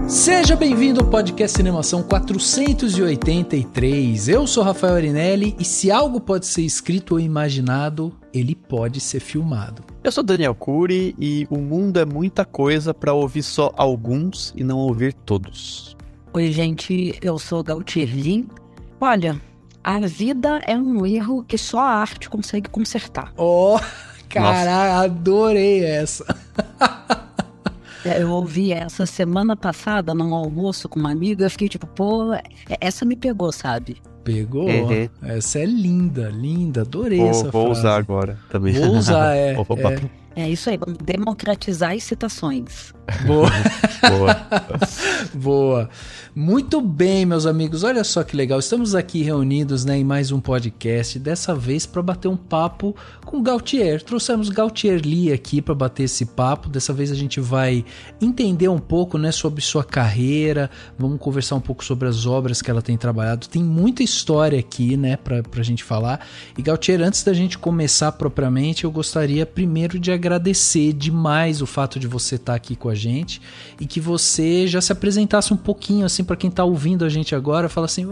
Seja bem-vindo ao podcast Cinemação 483. Eu sou Rafael Arinelli e se algo pode ser escrito ou imaginado, ele pode ser filmado. Eu sou Daniel Cury e o mundo é muita coisa pra ouvir só alguns e não ouvir todos. Oi, gente, eu sou Gautier Lin. Olha, a vida é um erro que só a arte consegue consertar. Oh, cara, adorei essa. Eu ouvi essa semana passada num almoço com uma amiga, eu fiquei tipo, pô, essa me pegou, sabe? Pegou? Uhum. Essa é linda, linda, adorei essa frase. Vou usar agora também. Vou usar, É isso aí, vamos democratizar as citações. Boa. Boa. Boa. Muito bem, meus amigos. Olha só que legal. Estamos aqui reunidos, né, em mais um podcast. Dessa vez para bater um papo com Gautier. Trouxemos Gautier Lee aqui para bater esse papo. Dessa vez a gente vai entender um pouco, né, sobre sua carreira. Vamos conversar um pouco sobre as obras que ela tem trabalhado. Tem muita história aqui, né, pra gente falar. E Gautier, antes da gente começar propriamente, eu gostaria primeiro de agradecer demais o fato de você estar aqui com a gente e que você já se apresentasse um pouquinho, assim, para quem tá ouvindo a gente agora, fala assim,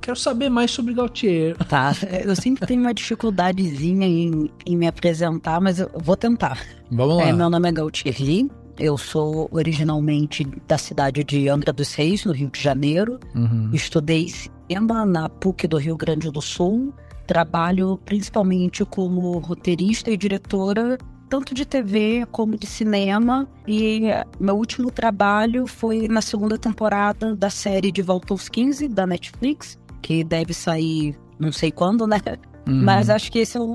quero saber mais sobre Gautier. Tá, eu sempre tenho uma dificuldadezinha em me apresentar, mas eu vou tentar. Vamos lá. Meu nome é Gautier Lee, eu sou originalmente da cidade de Angra dos Reis, no Rio de Janeiro. Estudei cinema na PUC do Rio Grande do Sul, trabalho principalmente como roteirista e diretora, tanto de TV como de cinema, e meu último trabalho foi na segunda temporada da série De Volta aos 15, da Netflix, que deve sair não sei quando, né? Mas acho que esse é um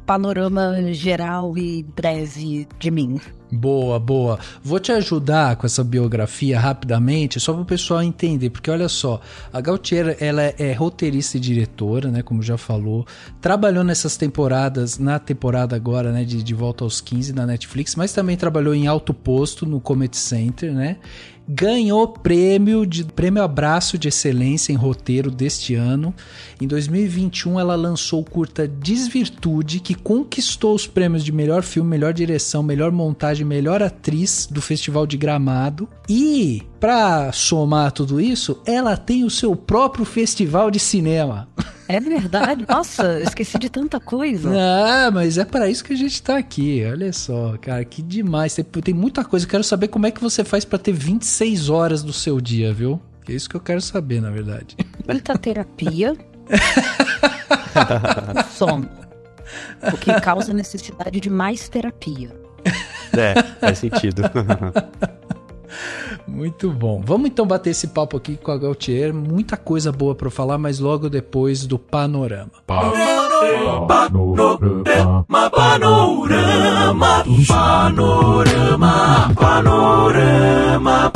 panorama geral e breve de mim. Boa, boa. Vou te ajudar com essa biografia rapidamente, só para o pessoal entender, porque olha só, a Gautier, ela é roteirista e diretora, né, como já falou, trabalhou nessas temporadas, na temporada agora, né, de Volta aos 15 na Netflix, mas também trabalhou em Alto Posto, no Comedy Center, né, ganhou prêmio Abraço de Excelência em Roteiro deste ano. Em 2021 ela lançou o curta Desvirtude, que conquistou os prêmios de melhor filme, melhor direção, melhor montagem, melhor atriz do Festival de Gramado. E, pra somar tudo isso, ela tem o seu próprio festival de cinema. É verdade? Nossa, esqueci de tanta coisa. Ah, mas é para isso que a gente tá aqui. Olha só, cara, que demais. Tem muita coisa. Eu quero saber como é que você faz para ter 26 horas do seu dia, viu? É isso que eu quero saber, na verdade. Muita terapia. Sono. O que causa necessidade de mais terapia. Faz sentido. Muito bom. Vamos então bater esse papo aqui com a Gautier. Muita coisa boa para falar, mas logo depois do Panorama. Panorama.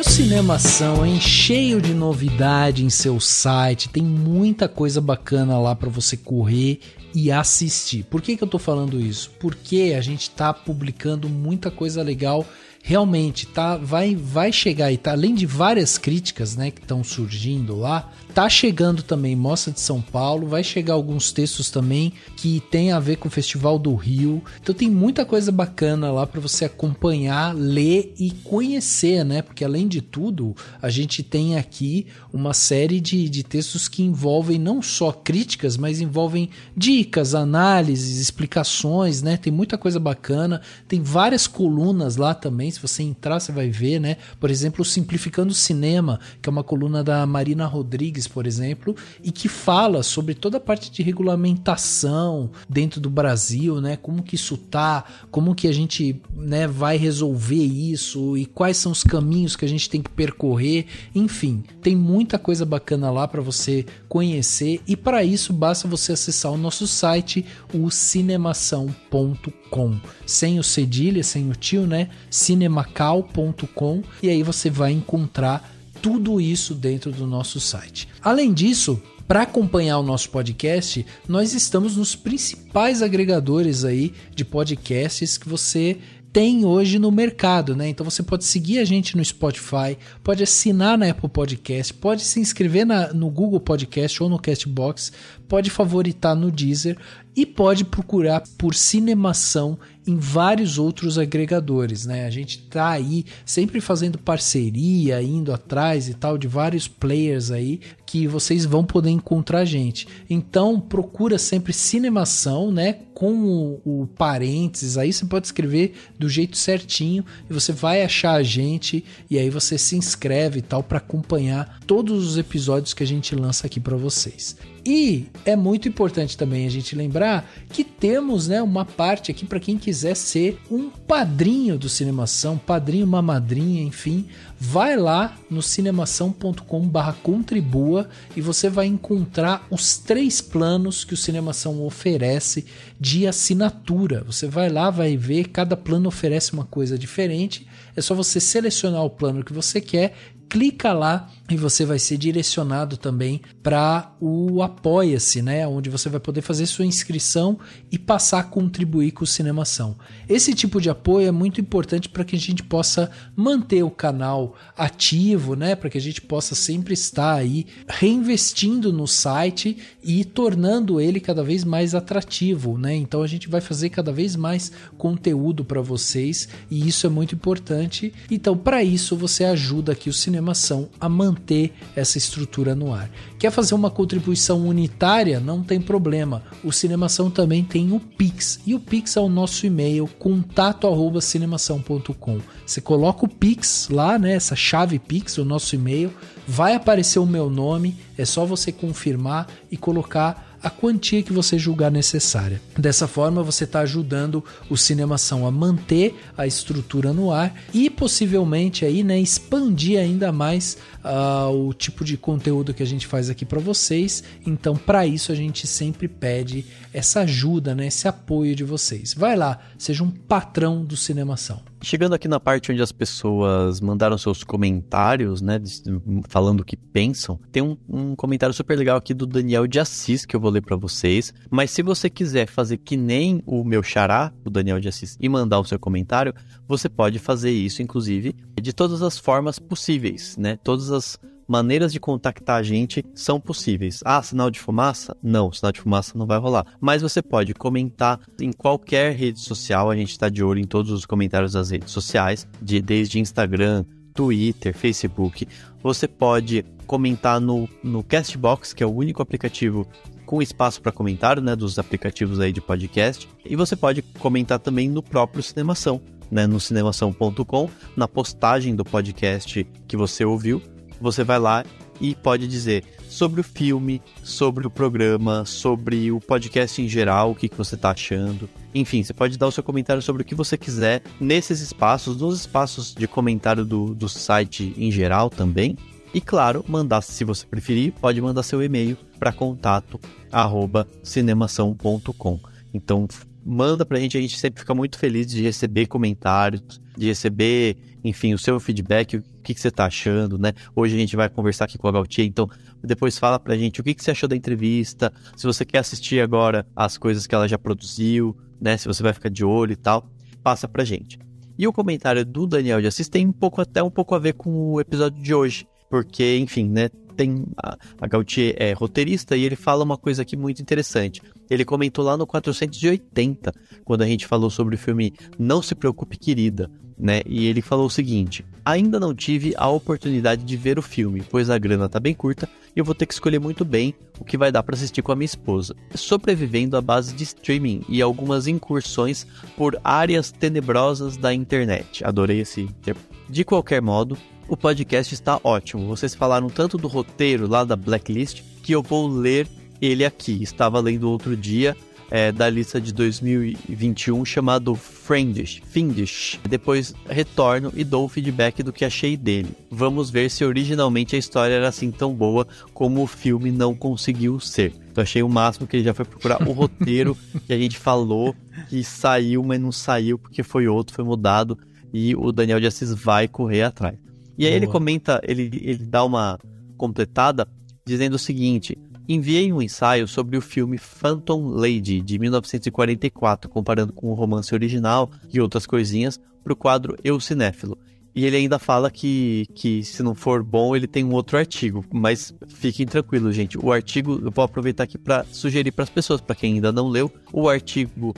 Cinemação, hein? Cheio de novidade em seu site, tem muita coisa bacana lá para você correr e assistir. Por que eu tô falando isso? Porque a gente tá publicando muita coisa legal. Realmente, tá, vai chegar aí, tá, além de várias críticas, né, que estão surgindo lá, tá chegando também Mostra de São Paulo, vai chegar alguns textos também que tem a ver com o Festival do Rio. Então tem muita coisa bacana lá para você acompanhar, ler e conhecer, né? Porque além de tudo, a gente tem aqui uma série de textos que envolvem não só críticas, mas envolvem dicas, análises, explicações, né? Tem muita coisa bacana, tem várias colunas lá também. Se você entrar, você vai ver, né? Por exemplo, Simplificando o Cinema, que é uma coluna da Marina Rodrigues, por exemplo, e que fala sobre toda a parte de regulamentação dentro do Brasil, né? Como que isso tá, como que a gente, né, vai resolver isso e quais são os caminhos que a gente tem que percorrer. Enfim, tem muita coisa bacana lá para você conhecer e para isso basta você acessar o nosso site, o cinemação.com, sem o cedilha, sem o tio, né? cinemacal.com, e aí você vai encontrar tudo isso dentro do nosso site. Além disso, para acompanhar o nosso podcast, nós estamos nos principais agregadores aí de podcasts que você tem hoje no mercado, né? Então você pode seguir a gente no Spotify, pode assinar na Apple Podcast, pode se inscrever no Google Podcast ou no Castbox, pode favoritar no Deezer e pode procurar por Cinemação em vários outros agregadores, né? A gente tá aí sempre fazendo parceria, indo atrás e tal de vários players aí que vocês vão poder encontrar a gente. Então procura sempre Cinemação, né? Com o parênteses aí, você pode escrever do jeito certinho e você vai achar a gente e aí você se inscreve e tal para acompanhar todos os episódios que a gente lança aqui para vocês. E é muito importante também a gente lembrar que temos, né, uma parte aqui para quem quiser ser um padrinho do Cinemação, padrinho, uma madrinha, enfim, vai lá no cinemação.com/contribua e você vai encontrar os 3 planos que o Cinemação oferece de assinatura. Você vai lá, vai ver, cada plano oferece uma coisa diferente, é só você selecionar o plano que você quer, clica lá e você vai ser direcionado também para o Apoia-se, né? Onde você vai poder fazer sua inscrição e passar a contribuir com o Cinemação. Esse tipo de apoio é muito importante para que a gente possa manter o canal ativo, né? Para que a gente possa sempre estar aí reinvestindo no site e tornando ele cada vez mais atrativo, né? Então a gente vai fazer cada vez mais conteúdo para vocês e isso é muito importante. Então para isso você ajuda aqui o Cinemação a manter essa estrutura no ar. Quer fazer uma contribuição unitária? Não tem problema. O Cinemação também tem o Pix. E o Pix é o nosso e-mail, contato@cinemação.com. Você coloca o Pix lá, né? Essa chave Pix, o nosso e-mail. Vai aparecer o meu nome. É só você confirmar e colocar a quantia que você julgar necessária. Dessa forma você está ajudando o Cinemação a manter a estrutura no ar e possivelmente aí, né, expandir ainda mais o tipo de conteúdo que a gente faz aqui para vocês. Então para isso a gente sempre pede essa ajuda, né, esse apoio de vocês. Vai lá, seja um patrão do Cinemação. Chegando aqui na parte onde as pessoas mandaram seus comentários, né, falando o que pensam, tem um comentário super legal aqui do Daniel de Assis, que eu vou ler para vocês. Mas se você quiser fazer que nem o meu xará, o Daniel de Assis, e mandar o seu comentário, você pode fazer isso, inclusive, de todas as formas possíveis, né? Todas as maneiras de contactar a gente são possíveis. Ah, sinal de fumaça? Não, sinal de fumaça não vai rolar. Mas você pode comentar em qualquer rede social. A gente está de olho em todos os comentários das redes sociais, desde Instagram, Twitter, Facebook. Você pode comentar no Castbox, que é o único aplicativo com espaço para comentário, né, dos aplicativos aí de podcast. E você pode comentar também no próprio Cinemação, né, no cinemação.com, na postagem do podcast que você ouviu. Você vai lá e pode dizer sobre o filme, sobre o programa, sobre o podcast em geral, o que você está achando. Enfim, você pode dar o seu comentário sobre o que você quiser nesses espaços, nos espaços de comentário do site em geral também. E claro, mandar, se você preferir, pode mandar seu e-mail para contato@cinemação.com. Então manda pra gente sempre fica muito feliz de receber comentários, de receber, enfim, o seu feedback, o que você tá achando, né? Hoje a gente vai conversar aqui com a Gautier, então depois fala pra gente o que você achou da entrevista, se você quer assistir agora as coisas que ela já produziu, né? Se você vai ficar de olho e tal, passa pra gente. E o comentário do Daniel de Assis tem até um pouco a ver com o episódio de hoje, porque, enfim, né? A Gautier é roteirista e ele fala uma coisa aqui muito interessante. Ele comentou lá no 480, quando a gente falou sobre o filme Não Se Preocupe, Querida, né? E ele falou o seguinte: ainda não tive a oportunidade de ver o filme, pois a grana tá bem curta e eu vou ter que escolher muito bem o que vai dar para assistir com a minha esposa. Sobrevivendo à base de streaming e algumas incursões por áreas tenebrosas da internet. Adorei esse termo. De qualquer modo, o podcast está ótimo. Vocês falaram tanto do roteiro lá da Blacklist que eu vou ler ele aqui. Estava lendo outro dia da lista de 2021 chamado Fiendish. Depois retorno e dou o feedback do que achei dele. Vamos ver se originalmente a história era assim tão boa como o filme não conseguiu ser. Então achei o máximo que ele já foi procurar o roteiro que a gente falou que saiu, mas não saiu porque foi mudado. E o Daniel de Assis vai correr atrás. E aí ele comenta, ele dá uma completada dizendo o seguinte: enviei um ensaio sobre o filme Phantom Lady, de 1944, comparando com o romance original e outras coisinhas, para o quadro Eu Cinéfilo. E ele ainda fala que se não for bom, ele tem um outro artigo. Mas fiquem tranquilos, gente. O artigo, eu vou aproveitar aqui para sugerir para as pessoas, para quem ainda não leu, o artigo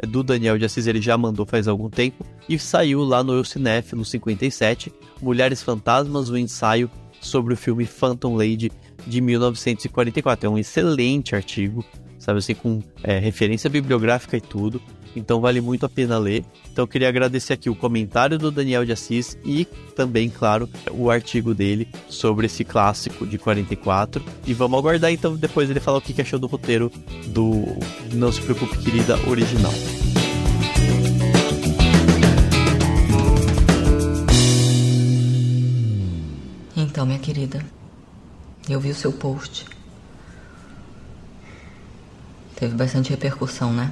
do Daniel de Assis, ele já mandou faz algum tempo, e saiu lá no Eu Cinéfilo 57, Mulheres Fantasmas, o ensaio sobre o filme Phantom Lady, de 1944. É um excelente artigo, sabe assim, com referência bibliográfica e tudo. Então vale muito a pena ler. Então eu queria agradecer aqui o comentário do Daniel de Assis e também, claro, o artigo dele sobre esse clássico de 44. E vamos aguardar então depois ele falar o que achou do roteiro do Não Se Preocupe, Querida original. Então, minha querida, eu vi o seu post. Teve bastante repercussão, né?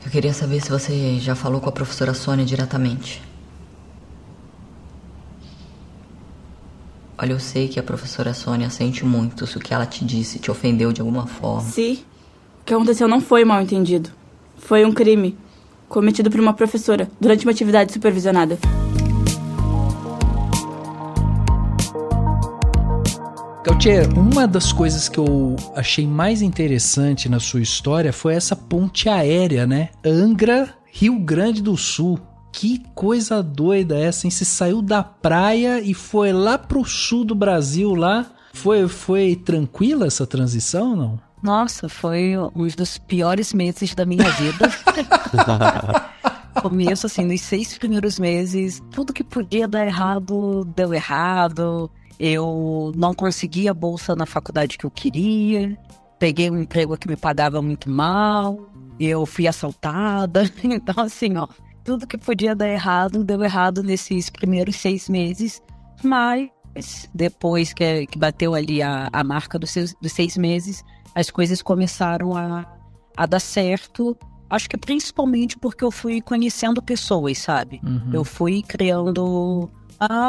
Eu queria saber se você já falou com a professora Sônia diretamente. Olha, eu sei que a professora Sônia sente muito se o que ela te disse te ofendeu de alguma forma. Sim, o que aconteceu não foi mal entendido. Foi um crime cometido por uma professora durante uma atividade supervisionada. Gautier, uma das coisas que eu achei mais interessante na sua história foi essa ponte aérea, né? Angra, Rio Grande do Sul. Que coisa doida essa, hein? Você saiu da praia e foi lá pro sul do Brasil lá. Foi tranquila essa transição ou não? Nossa, foi um dos piores meses da minha vida. Começo, assim, nos 6 primeiros meses, tudo que podia dar errado, deu errado. Eu não consegui a bolsa na faculdade que eu queria. Peguei um emprego que me pagava muito mal. Eu fui assaltada. Então, assim, ó, tudo que podia dar errado, deu errado nesses primeiros 6 meses. Mas depois que bateu ali a marca dos 6 meses, as coisas começaram a dar certo. Acho que principalmente porque eu fui conhecendo pessoas, sabe? Uhum. Eu fui criando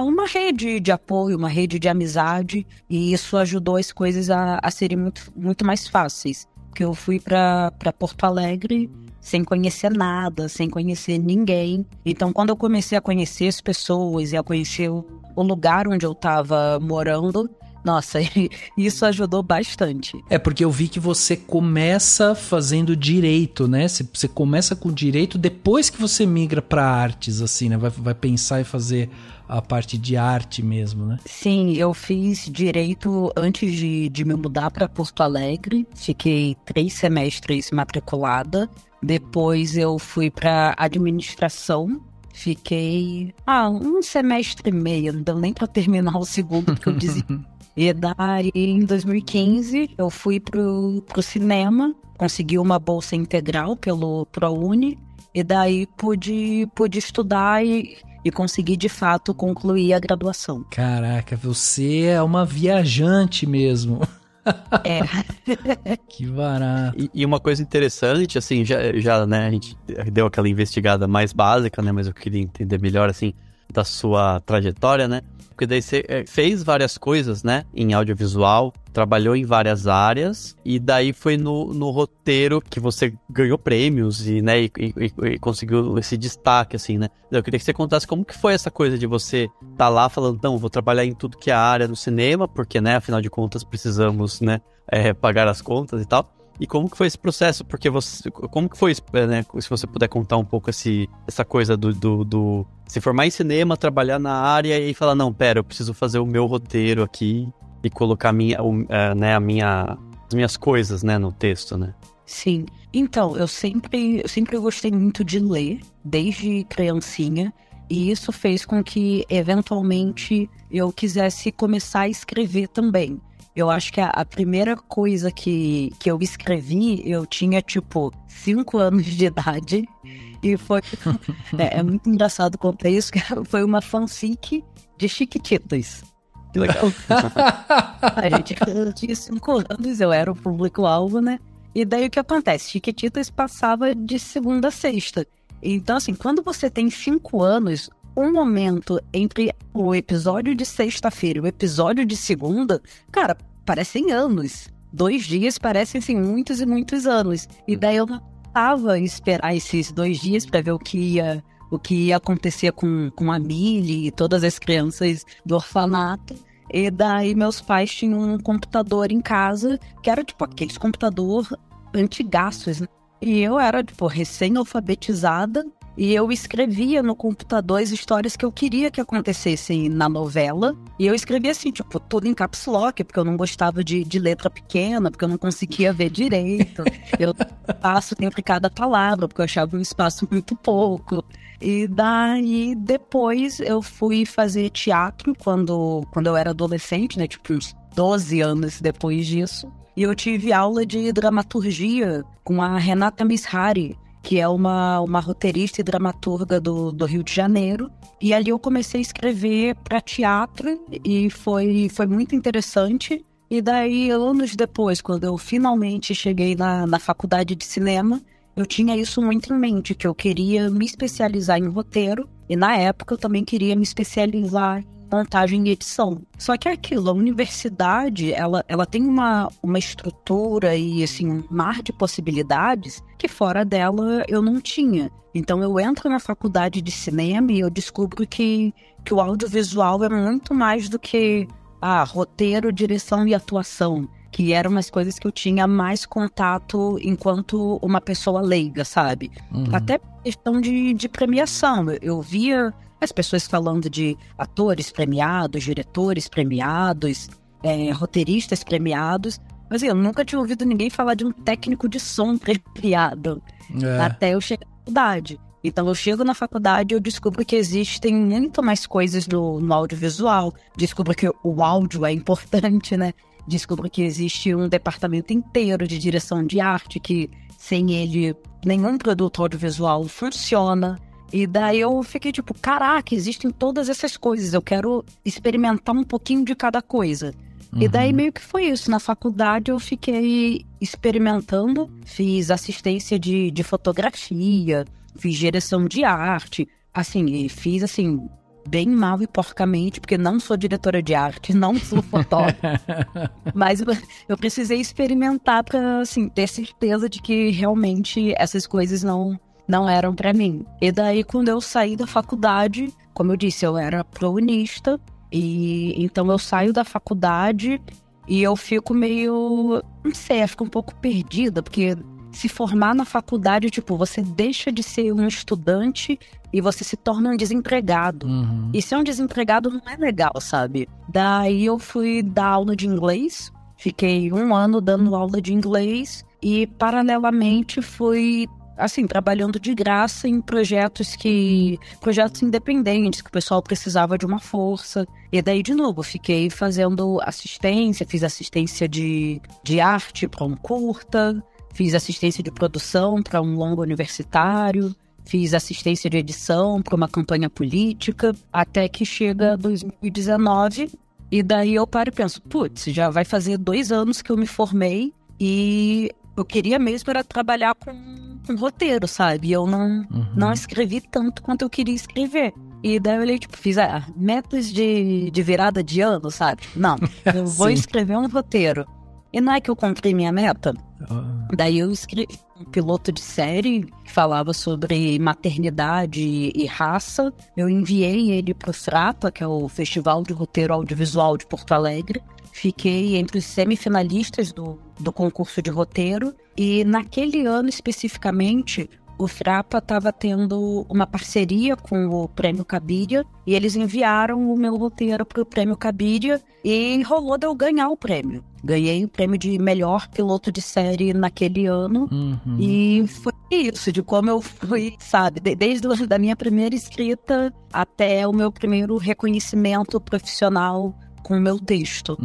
uma rede de apoio, uma rede de amizade, e isso ajudou as coisas a serem muito, muito mais fáceis. Porque eu fui para Porto Alegre sem conhecer nada, sem conhecer ninguém. Então, quando eu comecei a conhecer as pessoas e a conhecer o lugar onde eu estava morando, nossa, isso ajudou bastante. É, porque eu vi que você começa fazendo direito, né? Você começa com direito depois que você migra para artes, assim, né? Vai pensar em fazer a parte de arte mesmo, né? Sim, eu fiz direito antes de me mudar para Porto Alegre. Fiquei 3 semestres matriculada. Depois eu fui para administração. Fiquei 1 semestre e meio, não deu nem para terminar o segundo, porque eu desisti. E daí, em 2015, eu fui pro cinema, consegui uma bolsa integral pelo ProUni, e daí pude estudar e consegui, de fato, concluir a graduação. Caraca, você é uma viajante mesmo. É. Que barato. E uma coisa interessante, assim, já, né, a gente deu aquela investigada mais básica, né, mas eu queria entender melhor, assim, da sua trajetória, né? Porque daí você fez várias coisas, né, em audiovisual, trabalhou em várias áreas, e daí foi no roteiro que você ganhou prêmios e, né, e conseguiu esse destaque, assim, né? Eu queria que você contasse como que foi essa coisa de você estar lá falando, não, vou trabalhar em tudo que é a área do cinema, porque, né, afinal de contas precisamos, né, pagar as contas e tal. E como que foi esse processo? Porque como que foi, né? Se você puder contar um pouco essa coisa do se formar em cinema, trabalhar na área e falar, não, pera, eu preciso fazer o meu roteiro aqui e colocar as minhas coisas, né, no texto, né? Sim. Então, eu sempre gostei muito de ler, desde criancinha, e isso fez com que, eventualmente, eu quisesse começar a escrever também. Eu acho que a primeira coisa que eu escrevi, eu tinha, 5 anos de idade. E foi... é muito engraçado contar isso, que foi uma fanfic de Chiquititas. Que legal. A gente tinha 5 anos, eu era o público-alvo, né? E daí o que acontece? Chiquititas passava de segunda a sexta. Então, assim, quando você tem 5 anos, um momento entre o episódio de sexta-feira e o episódio de segunda, cara, parecem anos. 2 dias parecem, assim, muitos e muitos anos. E daí eu não tava esperar esses 2 dias pra ver o que ia acontecer com a Millie e todas as crianças do orfanato. E daí meus pais tinham um computador em casa, que era tipo aqueles computador antigaços, né? E eu era tipo recém-alfabetizada e eu escrevia no computador as histórias que eu queria que acontecessem na novela. E eu escrevia assim, tipo, tudo em caps lock, porque eu não gostava de letra pequena, porque eu não conseguia ver direito. Eu passo entre cada palavra, porque eu achava um espaço muito pouco. E daí, depois, eu fui fazer teatro quando eu era adolescente, né? Tipo, uns 12 anos depois disso. E eu tive aula de dramaturgia com a Renata Mishari, que é uma roteirista e dramaturga do Rio de Janeiro. E ali eu comecei a escrever para teatro e foi muito interessante. E daí, anos depois, quando eu finalmente cheguei na faculdade de cinema, eu tinha isso muito em mente, que eu queria me especializar em roteiro. E na época eu também queria me especializar em montagem e edição. Só que é aquilo, a universidade, ela tem uma estrutura e assim, um mar de possibilidades que fora dela eu não tinha. Então eu entro na faculdade de cinema e eu descubro que o audiovisual é muito mais do que roteiro, direção e atuação, que eram umas coisas que eu tinha mais contato enquanto uma pessoa leiga, sabe? Até questão de premiação. Eu via as pessoas falando de atores premiados, diretores premiados, roteiristas premiados, mas eu nunca tinha ouvido ninguém falar de um técnico de som premiado, até eu chegar na faculdade. Então eu chego na faculdade e eu descubro que existem muito mais coisas no audiovisual, descubro que o áudio é importante, né? Descubro que existe um departamento inteiro de direção de arte, que sem ele nenhum produto audiovisual funciona. E daí eu fiquei tipo, caraca, existem todas essas coisas, eu quero experimentar um pouquinho de cada coisa. E daí meio que foi isso, na faculdade eu fiquei experimentando, fiz assistência de fotografia, fiz direção de arte, assim, e fiz assim, bem mal e porcamente, porque não sou diretora de arte, não sou fotógrafa, mas eu precisei experimentar pra, assim, ter certeza de que realmente essas coisas não eram pra mim. E daí, quando eu saí da faculdade, como eu disse, eu era prounista, e então eu saio da faculdade e eu fico meio, não sei, eu fico um pouco perdida, porque se formar na faculdade, tipo, você deixa de ser um estudante e você se torna um desempregado. E ser um desempregado não é legal, sabe? Daí eu fui dar aula de inglês, fiquei 1 ano dando aula de inglês e, paralelamente, fui, assim, trabalhando de graça em projetos independentes, que o pessoal precisava de uma força. E daí, de novo, fiquei fazendo assistência, fiz assistência de arte para um curta, fiz assistência de produção para um longa universitário, fiz assistência de edição para uma campanha política, até que chega 2019, e daí eu paro e penso, putz, já vai fazer 2 anos que eu me formei, e eu queria mesmo era trabalhar com roteiro, sabe? E eu não escrevi tanto quanto eu queria escrever. E daí eu olhei, tipo, fiz metas de virada de ano, sabe? Não, eu vou escrever um roteiro. E não é que eu cumpri minha meta? Daí eu escrevi um piloto de série que falava sobre maternidade e raça. Eu enviei ele pro Frapa, que é o Festival de Roteiro Audiovisual de Porto Alegre. Fiquei entre os semifinalistas do concurso de roteiro. E naquele ano especificamente, o Frapa estava tendo uma parceria com o Prêmio Cabiria e eles enviaram o meu roteiro para o Prêmio Cabiria e rolou de eu ganhar o prêmio. Ganhei o prêmio de melhor piloto de série naquele ano e foi isso, de como eu fui, sabe, desde a minha primeira escrita até o meu primeiro reconhecimento profissional com o meu texto.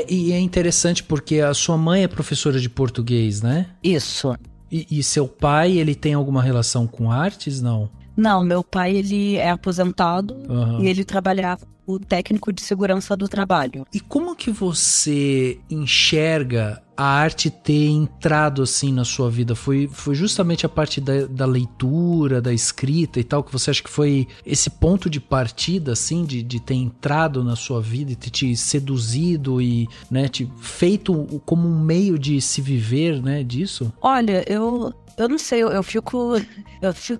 E é interessante porque a sua mãe é professora de português, né? Isso. E seu pai, ele tem alguma relação com artes, não? Não, meu pai, ele é aposentado e ele trabalhava o técnico de segurança do trabalho. E como que você enxerga a arte ter entrado assim na sua vida? Foi justamente a parte da leitura, da escrita e tal, que você acha que foi esse ponto de partida, assim, de ter entrado na sua vida e ter te seduzido e, né, te feito como um meio de se viver, né, disso? Olha, eu não sei, eu fico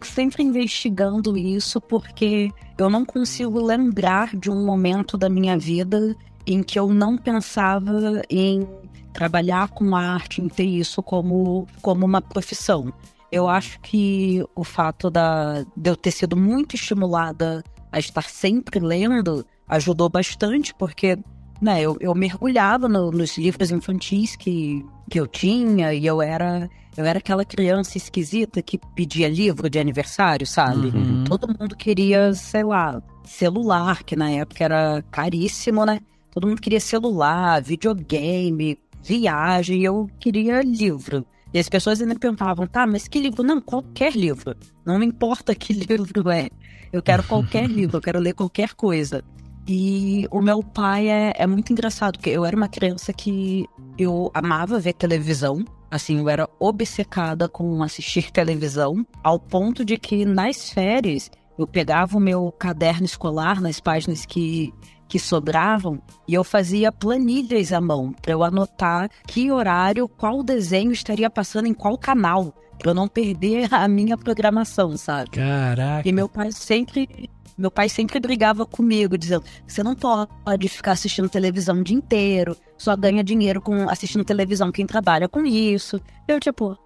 sempre investigando isso porque eu não consigo lembrar de um momento da minha vida em que eu não pensava em trabalhar com arte, em ter isso como uma profissão. Eu acho que o fato de eu ter sido muito estimulada a estar sempre lendo ajudou bastante, porque, né, eu mergulhava nos livros infantis que eu tinha, e eu era aquela criança esquisita que pedia livro de aniversário, sabe? Uhum. Todo mundo queria, sei lá, celular, que na época era caríssimo, né? Todo mundo queria celular, videogame, viagem, e eu queria livro. E as pessoas ainda me perguntavam, tá, mas que livro? Não, qualquer livro. Não me importa que livro é. Eu quero qualquer livro, eu quero ler qualquer coisa. E o meu pai é muito engraçado, porque eu era uma criança que eu amava ver televisão. Assim, eu era obcecada com assistir televisão, ao ponto de que nas férias eu pegava o meu caderno escolar nas páginas que sobravam e eu fazia planilhas à mão para eu anotar que horário, qual desenho estaria passando em qual canal, para eu não perder a minha programação, sabe? Caraca! E meu pai sempre brigava comigo, dizendo: você não pode ficar assistindo televisão o dia inteiro, só ganha dinheiro com assistindo televisão quem trabalha com isso. Eu tipo,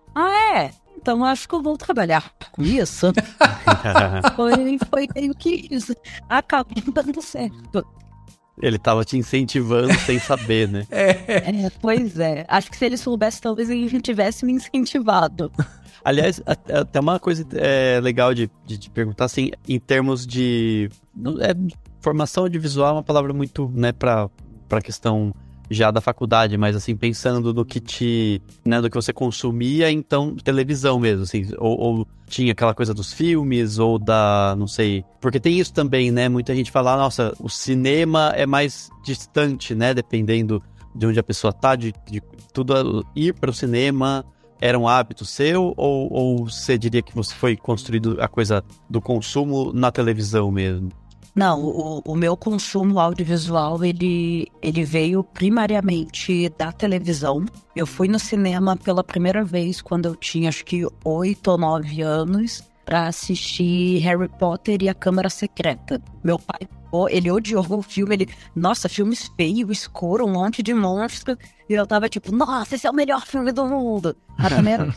então acho que eu vou trabalhar com isso. Foi meio que isso. Acabou dando certo. Ele tava te incentivando sem saber, né? Pois é. Acho que se ele soubesse, talvez ele tivesse me incentivado. Aliás, até uma coisa legal de te perguntar, assim, em termos de... formação audiovisual é uma palavra muito, né, pra questão já da faculdade, mas assim, pensando no que do que você consumia, então, televisão mesmo, assim, ou tinha aquela coisa dos filmes, ou não sei, porque tem isso também, né, muita gente fala, nossa, o cinema é mais distante, né, dependendo de onde a pessoa tá, de tudo, ir para o cinema era um hábito seu, ou você diria que você foi construído a coisa do consumo na televisão mesmo? Não, o meu consumo audiovisual, ele veio primariamente da televisão. Eu fui no cinema pela primeira vez quando eu tinha, acho que 8 ou 9 anos, para assistir Harry Potter e a Câmara Secreta. Meu pai, ele odiou o filme, nossa, filme feio, escuro, um monte de monstro. E eu tava tipo, nossa, esse é o melhor filme do mundo. A primeira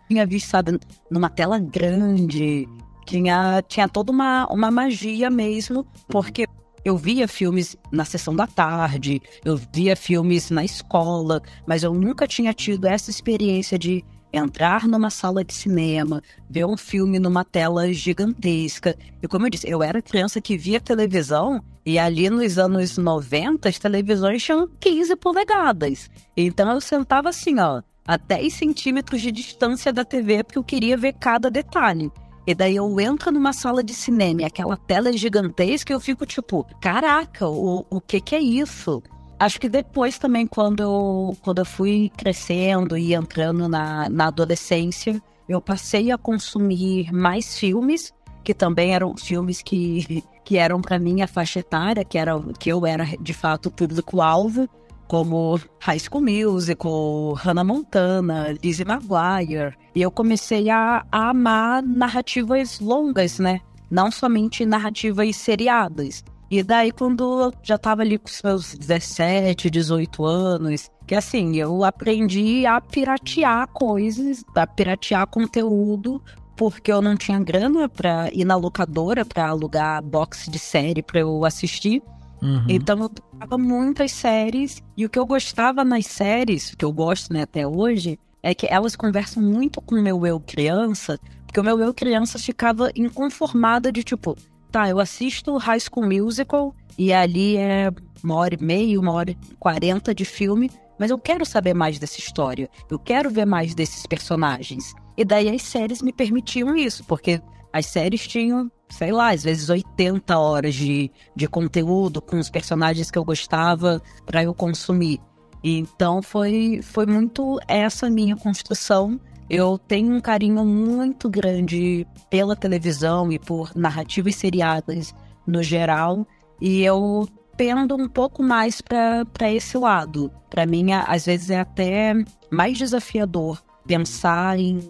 tinha visto, sabe, numa tela grande... Tinha toda uma magia mesmo, porque eu via filmes na sessão da tarde, eu via filmes na escola, mas eu nunca tinha tido essa experiência de entrar numa sala de cinema, ver um filme numa tela gigantesca. E como eu disse, eu era criança que via televisão, e ali nos anos 90 as televisões tinham 15 polegadas. Então eu sentava assim, a 10 centímetros de distância da TV, porque eu queria ver cada detalhe. E daí eu entro numa sala de cinema e aquela tela é gigantesca e eu fico tipo, caraca, o que é isso? Acho que depois também, quando eu fui crescendo e entrando na adolescência, eu passei a consumir mais filmes, que também eram filmes que eram pra mim a faixa etária, que eu era de fato o público-alvo, como High School Musical, Hannah Montana, Lizzie McGuire. E eu comecei a amar narrativas longas, né? Não somente narrativas seriadas. E daí, quando eu já tava ali com os meus 17, 18 anos, que assim, eu aprendi a piratear coisas, a piratear conteúdo, porque eu não tinha grana pra ir na locadora pra alugar box de série pra eu assistir. Uhum. Então eu pegava muitas séries, e o que eu gostava nas séries, que eu gosto, né, até hoje, é que elas conversam muito com o meu eu criança, porque o meu eu criança ficava inconformada de tipo, tá, eu assisto High School Musical, e ali é 1h30, 1h40 de filme, mas eu quero saber mais dessa história, eu quero ver mais desses personagens. E daí as séries me permitiam isso, porque as séries tinham sei lá, às vezes 80 horas de conteúdo com os personagens que eu gostava para eu consumir. Então foi muito essa minha construção. Eu tenho um carinho muito grande pela televisão e por narrativas seriadas no geral, e eu pendo um pouco mais para esse lado. Para mim, às vezes é até mais desafiador pensar em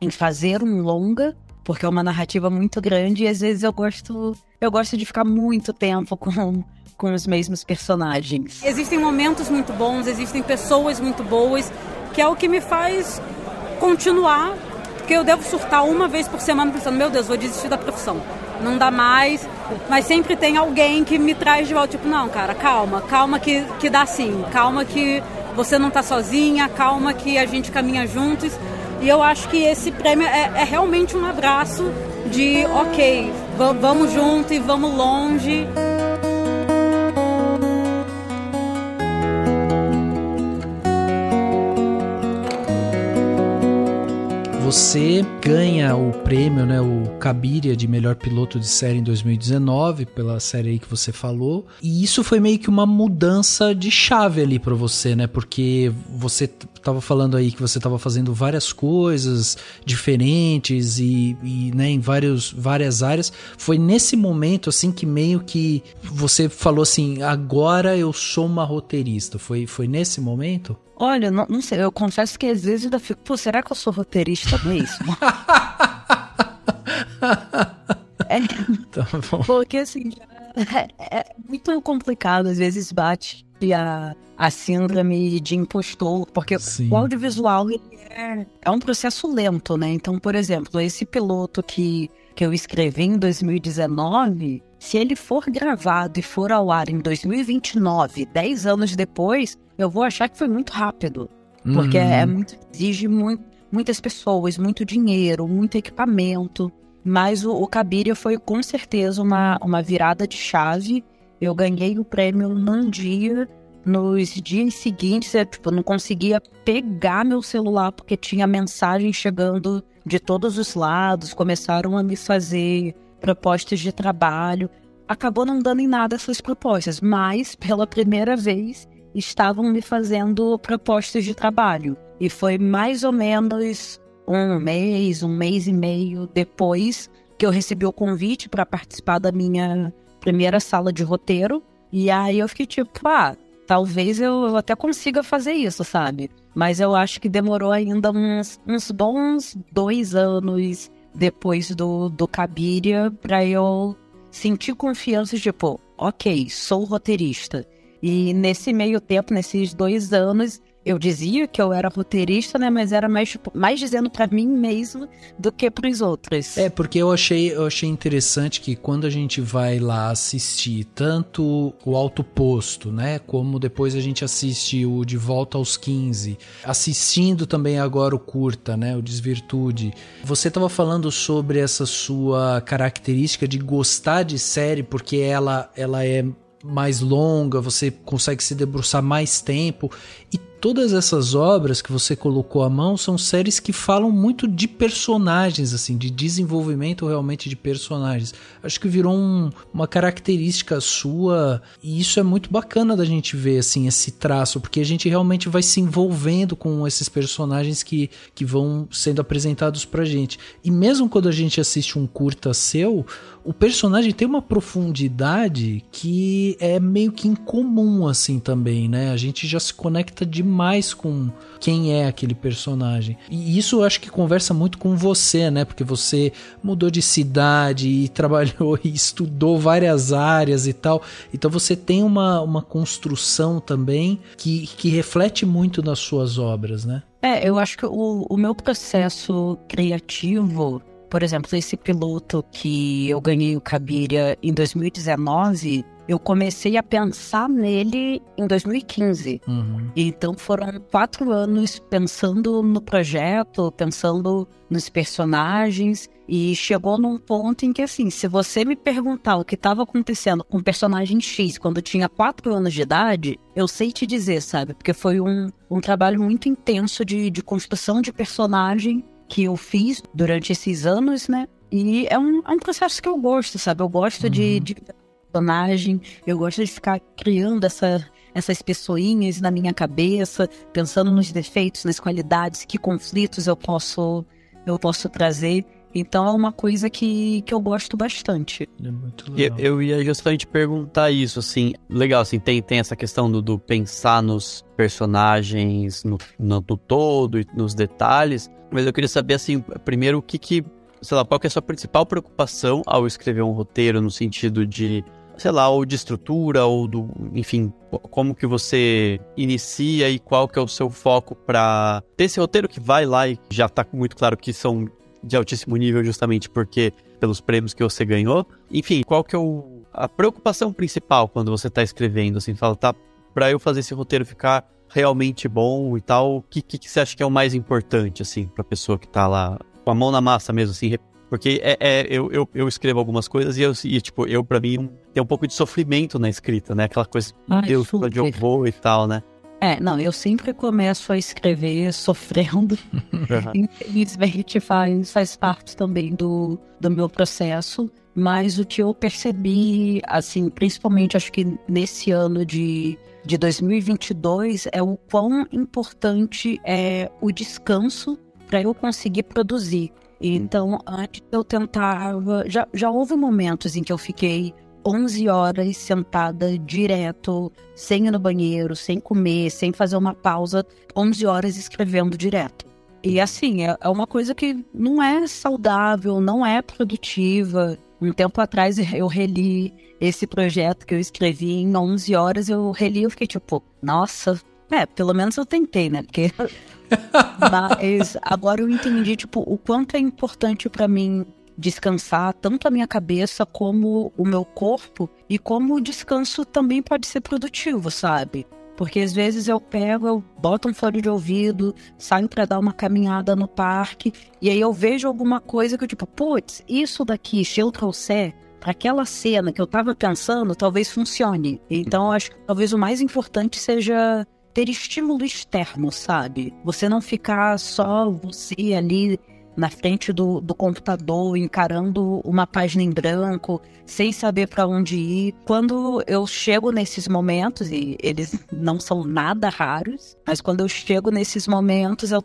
fazer um longa, porque é uma narrativa muito grande, e às vezes eu gosto de ficar muito tempo com os mesmos personagens. Existem momentos muito bons, existem pessoas muito boas, que é o que me faz continuar, porque eu devo surtar uma vez por semana pensando, meu Deus, vou desistir da profissão, não dá mais, mas sempre tem alguém que me traz de volta, tipo, não, cara, calma que dá sim, calma que você não tá sozinha, calma que a gente caminha juntos. E eu acho que esse prêmio é realmente um abraço de, ok, vamos junto e vamos longe. Você ganha o prêmio, né, o Cabiria de melhor piloto de série em 2019, pela série aí que você falou. E isso foi meio que uma mudança de chave ali pra você, né? Porque você tava falando aí que você tava fazendo várias coisas diferentes e né, em várias áreas. Foi nesse momento, assim, que meio que você falou assim, agora eu sou uma roteirista. Foi nesse momento? Olha, não sei, eu confesso que às vezes eu fico, pô, será que eu sou roteirista mesmo? Tá bom. Porque assim, é muito complicado, às vezes bate a síndrome de impostor, porque Sim. O audiovisual ele é um processo lento, né? Então, por exemplo, esse piloto que eu escrevi em 2019, se ele for gravado e for ao ar em 2029, 10 anos depois, eu vou achar que foi muito rápido. Porque exige muitas pessoas, muito dinheiro, muito equipamento. Mas o Cabiria foi com certeza uma virada de chave. Eu ganhei o prêmio num dia. Nos dias seguintes, eu não conseguia pegar meu celular porque tinha mensagem chegando de todos os lados. Começaram a me fazer propostas de trabalho. Acabou não dando em nada essas propostas, mas pela primeira vez estavam me fazendo propostas de trabalho. E foi mais ou menos um mês e meio depois que eu recebi o convite para participar da minha primeira sala de roteiro. E aí eu fiquei tipo, talvez eu até consiga fazer isso, sabe? Mas eu acho que demorou ainda uns bons 2 anos depois do Cabiria para eu sentir confiança de, ok, sou roteirista. E nesse meio tempo, nesses 2 anos, eu dizia que eu era roteirista, né? Mas era mais dizendo pra mim mesmo do que pros outros. Porque eu achei interessante que quando a gente vai lá assistir tanto o Alto Posto, né? Como depois a gente assiste o De Volta aos 15, assistindo também agora o curta, né? O Desvirtude. Você tava falando sobre essa sua característica de gostar de série porque ela é mais longa, você consegue se debruçar mais tempo, e todas essas obras que você colocou à mão são séries que falam muito de personagens, assim, de desenvolvimento realmente de personagens. Acho que virou uma característica sua, e isso é muito bacana da gente ver, assim, esse traço, porque a gente realmente vai se envolvendo com esses personagens que vão sendo apresentados pra gente. E mesmo quando a gente assiste um curta seu, o personagem tem uma profundidade que é meio que incomum, assim, também, né? A gente já se conecta demais com quem é aquele personagem. E isso eu acho que conversa muito com você, né? Porque você mudou de cidade e trabalhou e estudou várias áreas e tal. Então você tem uma construção também que reflete muito nas suas obras, né? Eu acho que o meu processo criativo... Por exemplo, esse piloto que eu ganhei o Cabiria em 2019, eu comecei a pensar nele em 2015. Então foram 4 anos pensando no projeto, pensando nos personagens, e chegou num ponto em que, assim, se você me perguntar o que estava acontecendo com o personagem X quando eu tinha 4 anos de idade, eu sei te dizer, sabe? Porque foi um trabalho muito intenso de construção de personagem que eu fiz durante esses anos, né? E é um processo que eu gosto, sabe? Eu gosto de personagem, eu gosto de ficar criando essas pessoinhas na minha cabeça, pensando nos defeitos, nas qualidades, que conflitos eu posso trazer. Então é uma coisa que eu gosto bastante. É muito legal. Eu ia justamente perguntar isso, assim, legal, assim, tem essa questão do pensar nos personagens, no todo e nos detalhes, mas eu queria saber, assim, primeiro sei lá, qual que é a sua principal preocupação ao escrever um roteiro, no sentido de, sei lá, ou de estrutura, ou enfim, como que você inicia e qual que é o seu foco para ter esse roteiro que vai lá e já tá muito claro que são de altíssimo nível justamente pelos prêmios que você ganhou. Enfim, qual que é a preocupação principal quando você tá escrevendo, assim, fala, tá, pra eu fazer esse roteiro ficar realmente bom e tal, o que você acha que é o mais importante, assim, pra pessoa que tá lá com a mão na massa mesmo, assim, porque eu escrevo algumas coisas e tipo, pra mim tem um pouco de sofrimento na escrita, né, aquela coisa, Deus, onde eu vou e tal, né. Não, eu sempre começo a escrever sofrendo. Infelizmente faz parte também do meu processo. Mas o que eu percebi, assim, principalmente acho que nesse ano de 2022, é o quão importante é o descanso para eu conseguir produzir. Então, antes eu tentava... Já houve momentos em que eu fiquei 11 horas sentada direto, sem ir no banheiro, sem comer, sem fazer uma pausa, 11 horas escrevendo direto. E assim, é uma coisa que não é saudável, não é produtiva. Um tempo atrás eu reli esse projeto que eu escrevi em 11 horas, eu reli e fiquei tipo, nossa, pelo menos eu tentei, né? Porque... Mas agora eu entendi, tipo, o quanto é importante pra mim descansar tanto a minha cabeça como o meu corpo, e como o descanso também pode ser produtivo, sabe? Porque às vezes eu boto um fone de ouvido, saio pra dar uma caminhada no parque, e aí eu vejo alguma coisa que eu tipo, putz, isso daqui, se eu trouxer pra aquela cena que eu tava pensando, talvez funcione. Então eu acho que talvez o mais importante seja ter estímulo externo, sabe? Você não ficar só você ali na frente do computador, encarando uma página em branco, sem saber para onde ir. Quando eu chego nesses momentos, e eles não são nada raros, mas quando eu chego nesses momentos, eu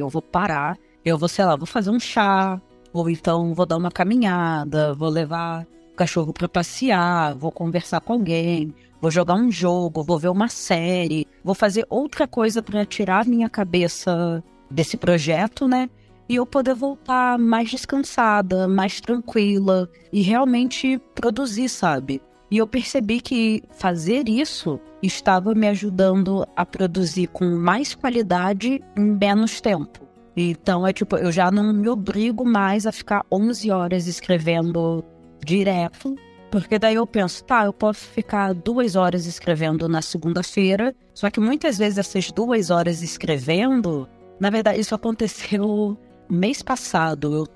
vou parar, eu vou, sei lá, vou fazer um chá, ou então vou dar uma caminhada, vou levar o cachorro para passear, vou conversar com alguém, vou jogar um jogo, vou ver uma série, vou fazer outra coisa para tirar minha cabeça desse projeto, né? E eu poder voltar mais descansada, mais tranquila e realmente produzir, sabe? E eu percebi que fazer isso estava me ajudando a produzir com mais qualidade em menos tempo. Então eu já não me obrigo mais a ficar 11 horas escrevendo direto, porque daí eu penso, eu posso ficar 2 horas escrevendo na segunda-feira, só que muitas vezes essas 2 horas escrevendo, na verdade isso aconteceu mês passado.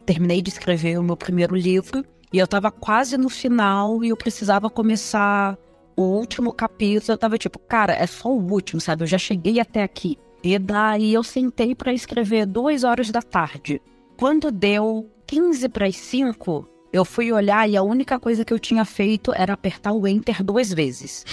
Terminei de escrever o meu primeiro livro e eu tava quase no final e eu precisava começar o último capítulo. Eu tava tipo, cara, é só o último, sabe? Eu já cheguei até aqui. E daí eu sentei pra escrever 2 horas da tarde. Quando deu 15 para as 5, eu fui olhar e a única coisa que eu tinha feito era apertar o Enter 2 vezes.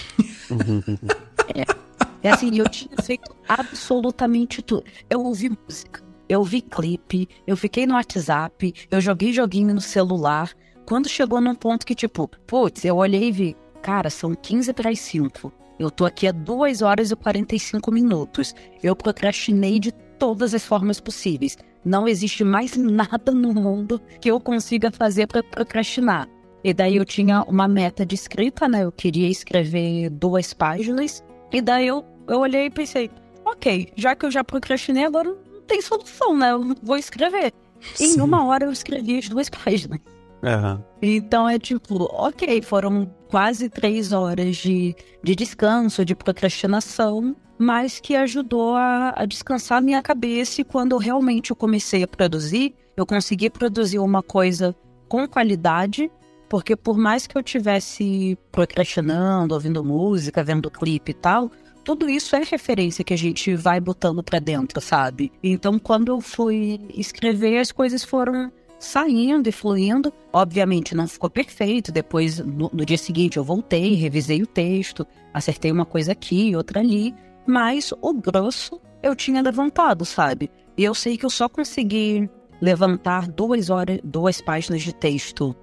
É assim, eu tinha feito absolutamente tudo. Eu ouvi música, eu vi clipe, eu fiquei no WhatsApp, eu joguei joguinho no celular. Quando chegou num ponto que tipo, putz, eu olhei e vi, cara, são 15 para as 5. Eu tô aqui há 2 horas e 45 minutos. Eu procrastinei de todas as formas possíveis. Não existe mais nada no mundo que eu consiga fazer para procrastinar. E daí eu tinha uma meta de escrita, né? Eu queria escrever 2 páginas. E daí eu olhei e pensei, ok, já que eu já procrastinei, agora não tem solução, né? Eu vou escrever. Sim. Em 1 hora eu escrevi as 2 páginas. Uhum. Então é tipo, ok, foram quase 3 horas de descanso, de procrastinação, mas que ajudou a descansar a minha cabeça. E quando eu comecei a produzir, eu consegui produzir uma coisa com qualidade, porque por mais que eu tivesse procrastinando, ouvindo música, vendo clipe e tal, tudo isso é referência que a gente vai botando pra dentro, sabe? Então quando eu fui escrever, as coisas foram saindo e fluindo. Obviamente não ficou perfeito, depois no dia seguinte eu voltei, revisei o texto, acertei uma coisa aqui, outra ali, mas o grosso eu tinha levantado, sabe? E eu sei que eu só consegui levantar 2 páginas de texto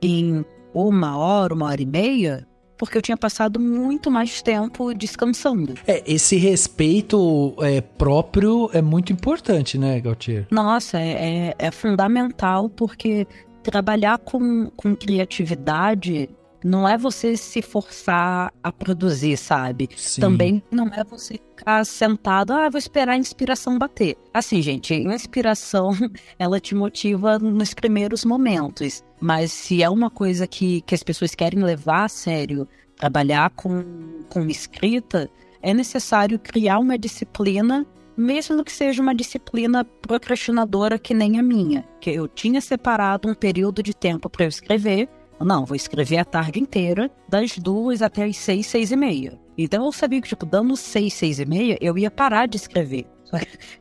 em 1 hora, 1h30, porque eu tinha passado muito mais tempo descansando. Esse respeito próprio é muito importante, né, Gautier? Nossa, é fundamental, porque trabalhar com criatividade não é você se forçar a produzir, sabe? Sim. Também não é você ficar sentado, vou esperar a inspiração bater. Assim, gente, a inspiração, ela te motiva nos primeiros momentos. Mas se é uma coisa que as pessoas querem levar a sério, trabalhar com escrita, é necessário criar uma disciplina, mesmo que seja uma disciplina procrastinadora que nem a minha. Que eu tinha separado um período de tempo para eu escrever. Não, vou escrever a tarde inteira, das 2 até as 6, 6h30. Então eu sabia que, dando 6, 6h30, eu ia parar de escrever.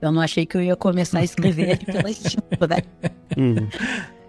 Eu não achei que eu ia começar a escrever ali pelas 5, né?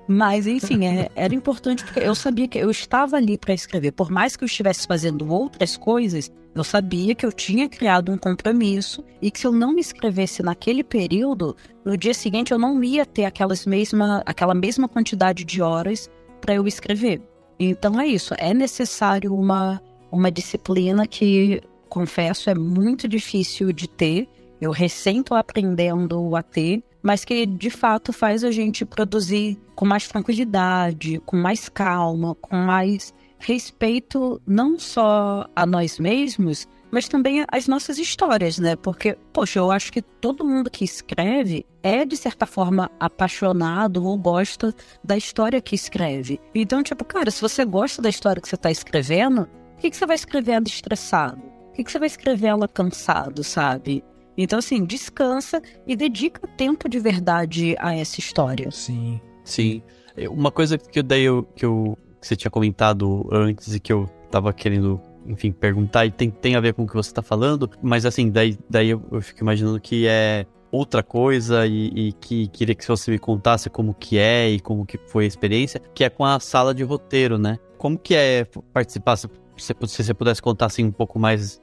Mas, enfim, era importante porque eu sabia que eu estava ali para escrever. Por mais que eu estivesse fazendo outras coisas, eu sabia que eu tinha criado um compromisso e que se eu não me inscrevesse naquele período, no dia seguinte eu não ia ter aquela mesma quantidade de horas para eu escrever. Então é isso, é necessário uma disciplina que, confesso, é muito difícil de ter. Eu recém estou aprendendo a ter, mas que de fato faz a gente produzir com mais tranquilidade, com mais calma, com mais respeito não só a nós mesmos, mas também às nossas histórias, né? Porque, poxa, eu acho que todo mundo que escreve é, de certa forma, apaixonado ou gosta da história que escreve. Então, cara, se você gosta da história que você está escrevendo, por que você vai escrever ela estressado? Por que você vai escrever ela cansado, sabe? Então, assim, descansa e dedica tempo de verdade a essa história. Sim. Sim. Uma coisa que você tinha comentado antes e que eu tava querendo, enfim, perguntar, e tem a ver com o que você tá falando, mas assim, daí eu fico imaginando que é outra coisa e que queria que você me contasse como que é e como que foi a experiência, que é com a sala de roteiro, né? Como que é participar, se você pudesse contar assim um pouco mais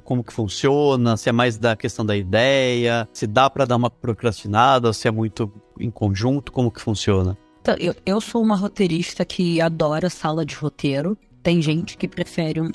como que funciona, se é mais da questão da ideia, se dá pra dar uma procrastinada, ou se é muito em conjunto, como que funciona? Então, eu sou uma roteirista que adora sala de roteiro. Tem gente que prefere um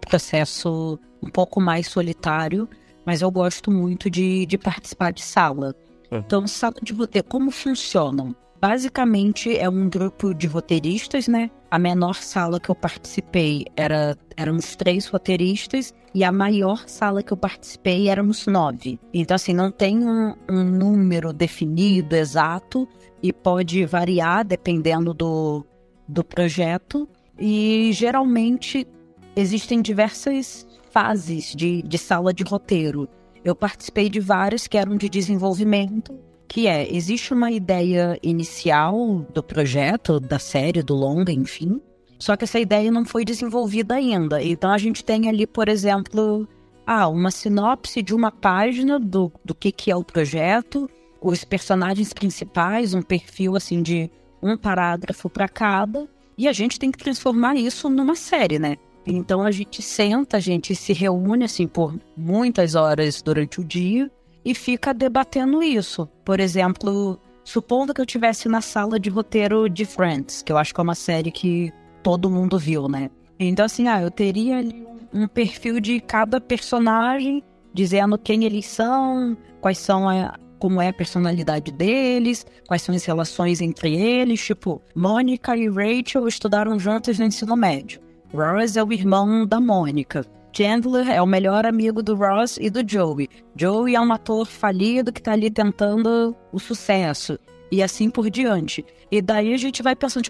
processo um pouco mais solitário, mas eu gosto muito de participar de sala. Então, sala de roteiro, como funcionam? Basicamente, é um grupo de roteiristas, né? A menor sala que eu participei éramos 3 roteiristas, e a maior sala que eu participei éramos 9. Então, assim, não tem um número definido, exato, e pode variar dependendo do projeto. E, geralmente, existem diversas fases de sala de roteiro. Eu participei de várias que eram de desenvolvimento, que existe uma ideia inicial do projeto, da série, do longa, enfim, só que essa ideia não foi desenvolvida ainda. Então a gente tem ali, por exemplo, uma sinopse de uma página do que é o projeto, os personagens principais, um perfil assim de um parágrafo para cada, e a gente tem que transformar isso numa série, né? Então a gente senta, a gente se reúne assim por muitas horas durante o dia e fica debatendo isso. Por exemplo, supondo que eu estivesse na sala de roteiro de Friends, que eu acho que é uma série que todo mundo viu, né? Então, assim, eu teria ali um perfil de cada personagem, dizendo quem eles são, como é a personalidade deles, quais são as relações entre eles. Tipo, Mônica e Rachel estudaram juntas no ensino médio. Ross é o irmão da Mônica. Chandler é o melhor amigo do Ross e do Joey. Joey é um ator falido que tá ali tentando o sucesso. E assim por diante. E daí a gente vai pensando,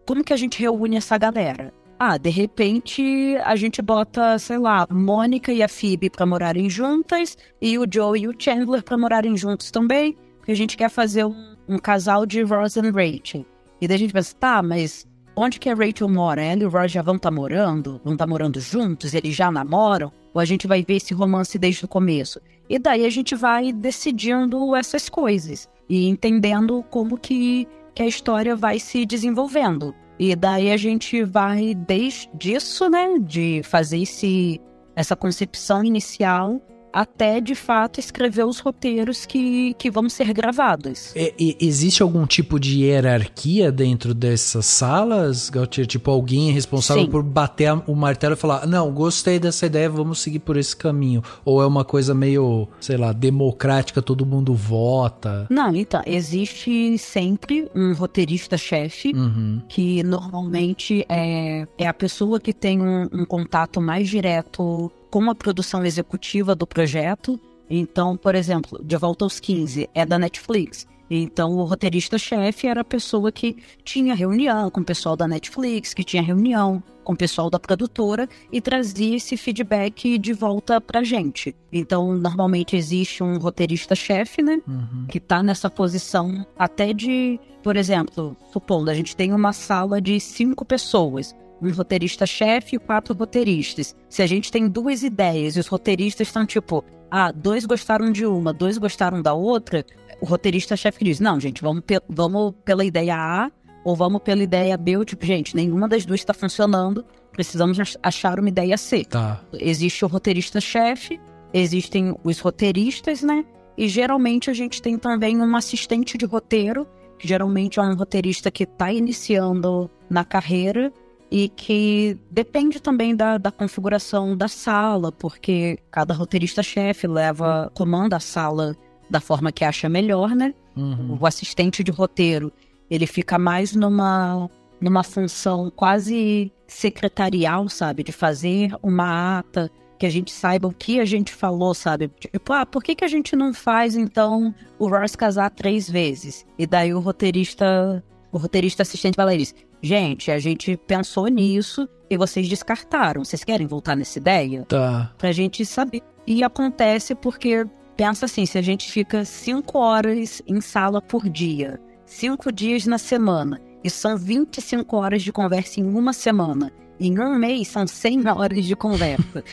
como que a gente reúne essa galera? De repente a gente bota, sei lá, Mônica e a Phoebe pra morarem juntas e o Joey e o Chandler pra morarem juntos também, porque a gente quer fazer um casal de Ross e Rachel. E daí a gente pensa, mas onde que a Rachel mora? Ela e o Ross já vão estar morando? Vão estar morando juntos? Eles já namoram? Ou a gente vai ver esse romance desde o começo? E daí a gente vai decidindo essas coisas e entendendo como que que a história vai se desenvolvendo. E daí a gente vai desde isso, né, de fazer essa concepção inicial até, de fato, escrever os roteiros que vão ser gravados. Existe algum tipo de hierarquia dentro dessas salas, Gautier? Tipo, alguém é responsável por bater o martelo e falar, não, gostei dessa ideia, vamos seguir por esse caminho. Ou é uma coisa meio, sei lá, democrática, todo mundo vota? Não, então, existe sempre um roteirista-chefe, que normalmente é a pessoa que tem um contato mais direto com a produção executiva do projeto. Então, por exemplo, De Volta aos 15 é da Netflix. Então, o roteirista-chefe era a pessoa que tinha reunião com o pessoal da Netflix, que tinha reunião com o pessoal da produtora e trazia esse feedback de volta pra gente. Então, normalmente existe um roteirista-chefe, né? Que tá nessa posição até de, por exemplo, supondo, a gente tem uma sala de 5 pessoas. Um roteirista-chefe e 4 roteiristas. Se a gente tem 2 ideias e os roteiristas estão tipo, 2 gostaram de uma, 2 gostaram da outra, o roteirista-chefe diz, não, gente, vamos pela ideia A ou vamos pela ideia B, ou tipo, gente, nenhuma das 2 está funcionando, precisamos achar uma ideia C. Tá. Existe o roteirista-chefe, existem os roteiristas, né? E geralmente a gente tem também um assistente de roteiro, que geralmente é um roteirista que está iniciando na carreira, e que depende também da configuração da sala, porque cada roteirista-chefe comanda a sala da forma que acha melhor, né? O assistente de roteiro, ele fica mais numa função quase secretarial, sabe? De fazer uma ata, que a gente saiba o que a gente falou, sabe? Tipo, por que a gente não faz, então, o Ross casar 3 vezes? E daí o roteirista assistente vai lá e diz, gente, a gente pensou nisso e vocês descartaram. Vocês querem voltar nessa ideia? Tá. Pra gente saber. E acontece porque, pensa assim, se a gente fica 5 horas em sala por dia, 5 dias na semana, e são 25 horas de conversa em uma semana, em um mês são 100 horas de conversa.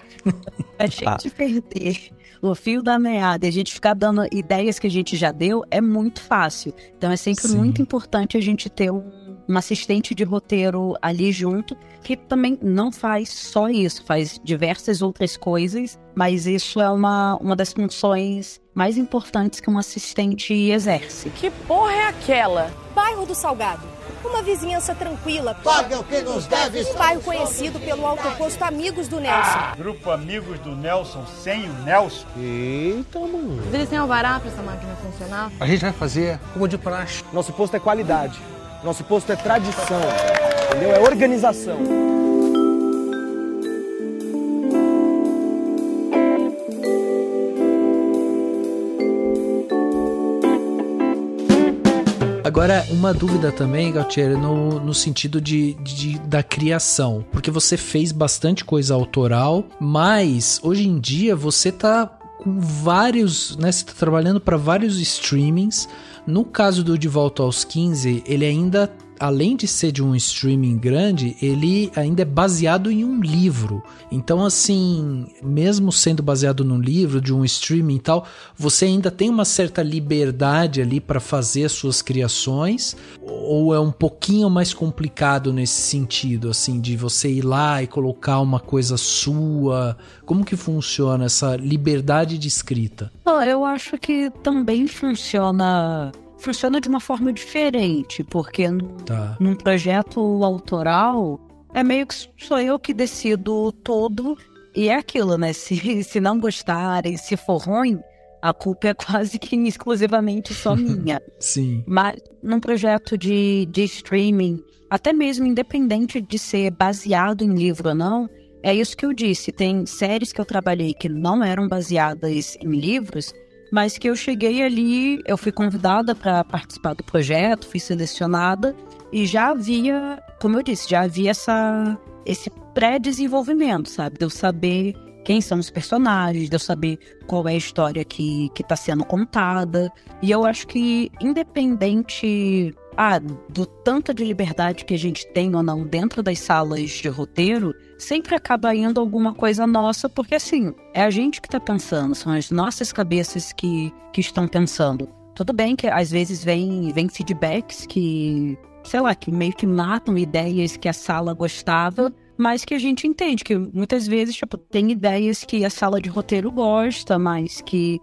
A gente perder o fio da meada e a gente ficar dando ideias que a gente já deu é muito fácil. Então é sempre muito importante a gente ter um assistente de roteiro ali junto, que também não faz só isso, faz diversas outras coisas, mas isso é uma das funções mais importantes que um assistente exerce. Que porra é aquela? Bairro do Salgado. Uma vizinhança tranquila. Paga o que nos deve. Um bairro conhecido pelo autoposto Amigos do Nelson. Grupo Amigos do Nelson sem o Nelson. Eita, mano. Eles têm alvará pra essa máquina funcionar? A gente vai fazer como de praxe. Nosso posto é qualidade. Nosso posto é tradição. Entendeu? É organização. Agora, uma dúvida também, Gautier, no sentido da criação. Porque você fez bastante coisa autoral, mas hoje em dia você tá com vários, né? Você tá trabalhando para vários streamings. No caso do De Volta aos 15, ele ainda, além de ser de um streaming grande, ele ainda é baseado em um livro. Então, assim, mesmo sendo baseado num livro, de um streaming e tal, você ainda tem uma certa liberdade ali para fazer as suas criações? Ou é um pouquinho mais complicado nesse sentido, assim, de você ir lá e colocar uma coisa sua? Como que funciona essa liberdade de escrita? Eu acho que também funciona de uma forma diferente, porque num projeto autoral é meio que sou eu que decido todo, e é aquilo, né? Se não gostarem, se for ruim, a culpa é quase que exclusivamente só minha. Sim. Mas num projeto de streaming, até mesmo independente de ser baseado em livro ou não, é isso que eu disse. Tem séries que eu trabalhei que não eram baseadas em livros, mas que eu cheguei ali, eu fui convidada para participar do projeto, fui selecionada e já havia, como eu disse, esse pré-desenvolvimento, sabe? De eu saber quem são os personagens, de eu saber qual é a história que está sendo contada. E eu acho que, independente do tanto de liberdade que a gente tem ou não dentro das salas de roteiro, sempre acaba indo alguma coisa nossa, porque assim, é a gente que está pensando, são as nossas cabeças que estão pensando. tudo bem que às vezes vem feedbacks que, sei lá, que meio que matam ideias que a sala gostava, mas que a gente entende que muitas vezes, tipo, tem ideias que a sala de roteiro gosta, mas que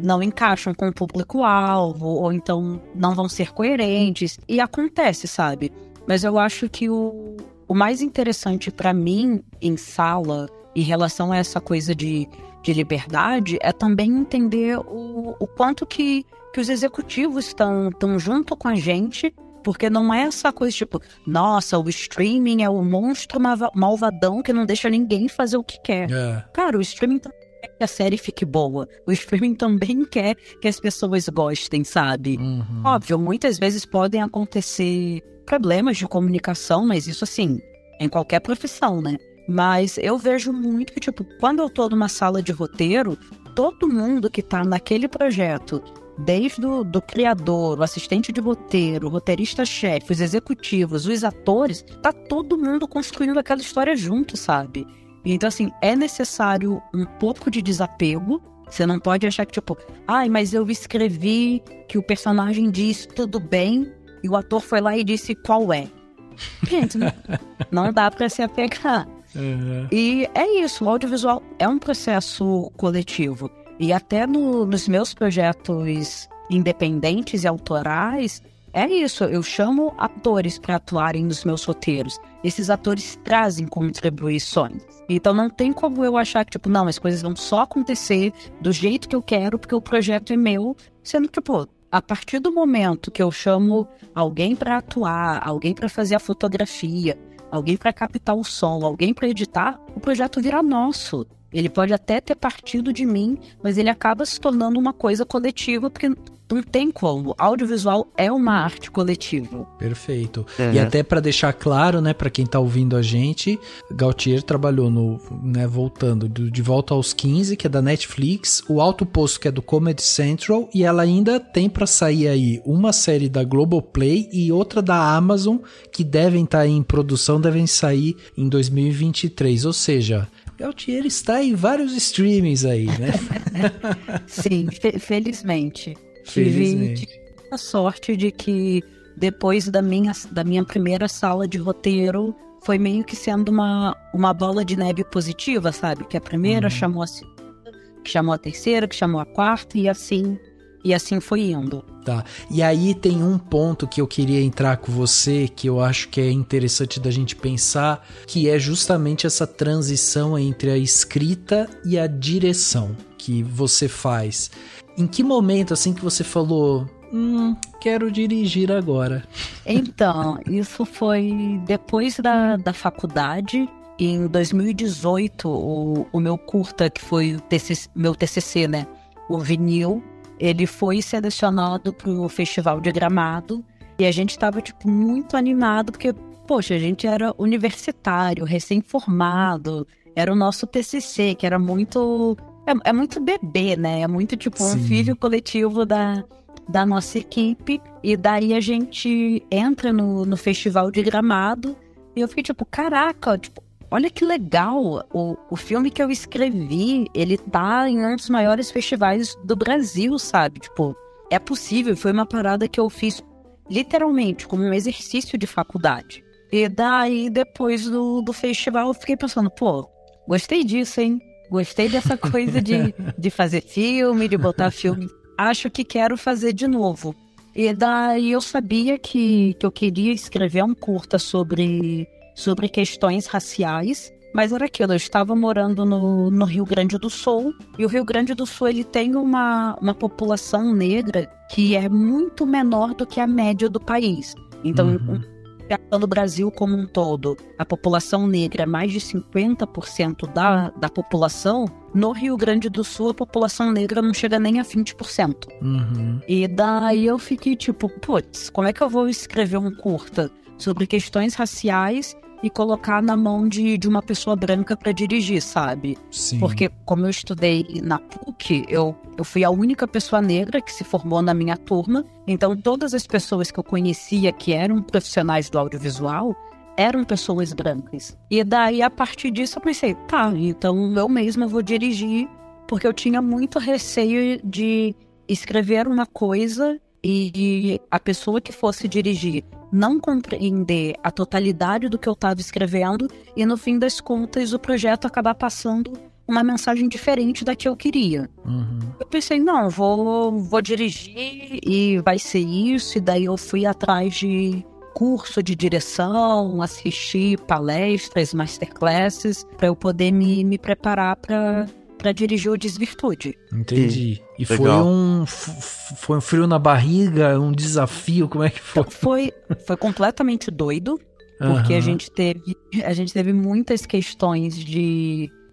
não encaixam com o público-alvo, ou então não vão ser coerentes, e acontece, sabe? Mas eu acho que o mais interessante pra mim em sala, em relação a essa coisa de liberdade, é também entender o quanto que os executivos estão junto com a gente, porque não é essa coisa tipo, nossa, o streaming é o monstro malvadão que não deixa ninguém fazer o que quer. Cara, o streaming também quer que a série fique boa. O streaming também quer que as pessoas gostem, sabe? Óbvio, muitas vezes podem acontecer problemas de comunicação, mas isso assim, em qualquer profissão, né? Mas eu vejo muito que, tipo, quando eu tô numa sala de roteiro, todo mundo que tá naquele projeto, desde do criador, o assistente de roteiro, o roteirista-chefe, os executivos, os atores, tá todo mundo construindo aquela história junto, sabe? Então, assim, é necessário um pouco de desapego. Você não pode achar que, tipo, mas eu escrevi que o personagem disse tudo bem e o ator foi lá e disse qual é. Gente, não dá pra se apegar. E é isso, o audiovisual é um processo coletivo. E até nos meus projetos independentes e autorais, é isso, eu chamo atores para atuarem nos meus roteiros. Esses atores trazem contribuições. Então não tem como eu achar que, tipo, não, as coisas vão só acontecer do jeito que eu quero, porque o projeto é meu. Sendo que, tipo, a partir do momento que eu chamo alguém para atuar, alguém para fazer a fotografia, alguém para captar o som, alguém para editar, o projeto vira nosso. Ele pode até ter partido de mim, mas ele acaba se tornando uma coisa coletiva, porque não tem como. Audiovisual é uma arte coletiva. Perfeito. E até para deixar claro, né, para quem tá ouvindo a gente, Gautier trabalhou voltando, de Volta aos 15, que é da Netflix, o Alto Posto, que é do Comedy Central, e ela ainda tem para sair aí uma série da Globoplay e outra da Amazon, que devem estar em produção, devem sair em 2023, ou seja, Gautier está em vários streamings aí, né? Sim, felizmente. Tive a sorte de que depois da minha primeira sala de roteiro foi meio que sendo uma bola de neve positiva, sabe? Que a primeira chamou a segunda, que chamou a terceira, que chamou a quarta e assim foi indo. Tá, e aí tem um ponto que eu queria entrar com você, que eu acho que é interessante da gente pensar, que é justamente essa transição entre a escrita e a direção que você faz. Em que momento, assim, que você falou, quero dirigir agora? Então, isso foi depois da faculdade. Em 2018, o meu curta, que foi meu TCC, né, o Vinil, ele foi selecionado pro Festival de Gramado e a gente tava, tipo, muito animado porque, poxa, a gente era universitário, recém-formado, era o nosso TCC, que era muito... É muito bebê, né? É muito, tipo, um filho coletivo da nossa equipe. E daí a gente entra no Festival de Gramado e eu fiquei, tipo, caraca, tipo, olha que legal, o filme que eu escrevi, ele tá em um dos maiores festivais do Brasil, sabe? Tipo, é possível, foi uma parada que eu fiz literalmente como um exercício de faculdade. E daí, depois do festival, eu fiquei pensando, pô, gostei disso, hein? Gostei dessa coisa de fazer filme, de botar filme. Acho que quero fazer de novo. E daí eu sabia que eu queria escrever um curta sobre questões raciais, mas era aquilo, eu estava morando no Rio Grande do Sul, e o Rio Grande do Sul ele tem uma população negra que é muito menor do que a média do país. Então, no Brasil como um todo, a população negra é mais de 50% da população. No Rio Grande do Sul, a população negra não chega nem a 20%. E daí eu fiquei tipo, putz, como é que eu vou escrever um curta sobre questões raciais e colocar na mão de uma pessoa branca para dirigir, sabe? Sim. Porque como eu estudei na PUC, eu fui a única pessoa negra que se formou na minha turma, então todas as pessoas que eu conhecia que eram profissionais do audiovisual eram pessoas brancas. E daí, a partir disso, eu pensei, tá, então eu mesma vou dirigir, porque eu tinha muito receio de escrever uma coisa e a pessoa que fosse dirigir não compreender a totalidade do que eu estava escrevendo e, no fim das contas, o projeto acabar passando uma mensagem diferente da que eu queria. Eu pensei, não, vou dirigir e vai ser isso. E daí eu fui atrás de curso de direção, assistir palestras, masterclasses, para eu poder me preparar para dirigir o Desvirtude. Entendi. E foi um frio na barriga, um desafio, como é que foi? Foi completamente doido, porque a gente teve muitas questões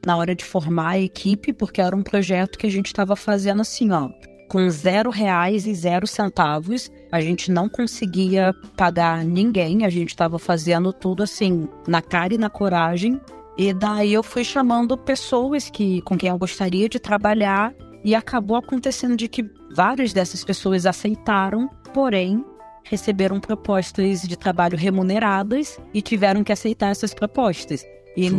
na hora de formar a equipe, porque era um projeto que a gente estava fazendo assim, ó, com R$0 e 0 centavos, a gente não conseguia pagar ninguém, a gente estava fazendo tudo assim, na cara e na coragem. E daí eu fui chamando pessoas com quem eu gostaria de trabalhar e acabou acontecendo de que várias dessas pessoas aceitaram, porém receberam propostas de trabalho remuneradas e tiveram que aceitar essas propostas. E,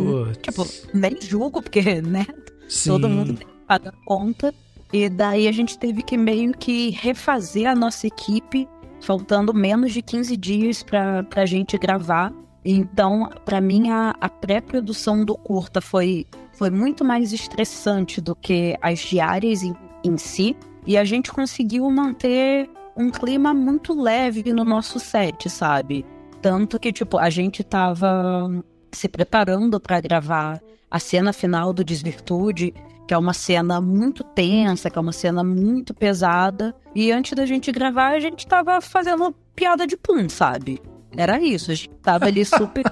tipo, nem julgo, porque, né, Sim. Todo mundo tem que pagar conta. E daí a gente teve que meio que refazer a nossa equipe, faltando menos de 15 dias pra gente gravar. Então, para mim, a pré-produção do curta foi muito mais estressante do que as diárias em si. E a gente conseguiu manter um clima muito leve no nosso set, sabe? Tanto que, tipo, a gente tava se preparando para gravar a cena final do Desvirtude, que é uma cena muito tensa, que é uma cena muito pesada. E antes da gente gravar, a gente tava fazendo piada de pum, sabe? Era isso, a gente tava ali super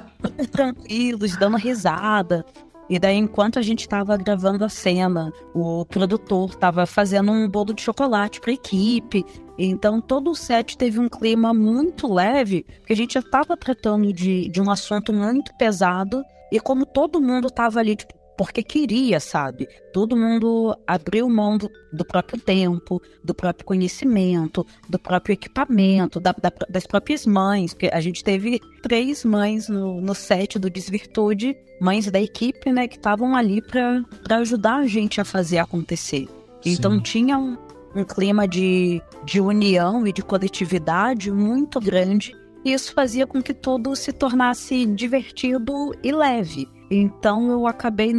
tranquilos, dando risada. E daí, enquanto a gente tava gravando a cena, o produtor tava fazendo um bolo de chocolate pra equipe. Então, todo o set teve um clima muito leve, porque a gente já tava tratando de um assunto muito pesado. E como todo mundo tava ali, tipo, porque queria, sabe? Todo mundo abriu mão do próprio tempo, do próprio conhecimento, do próprio equipamento, das próprias mães. Porque a gente teve 3 mães no set do Desvirtude, mães da equipe, né? Que estavam ali para ajudar a gente a fazer acontecer. Então Sim. tinha um clima de união e de coletividade muito grande. E isso fazia com que tudo se tornasse divertido e leve. Então eu acabei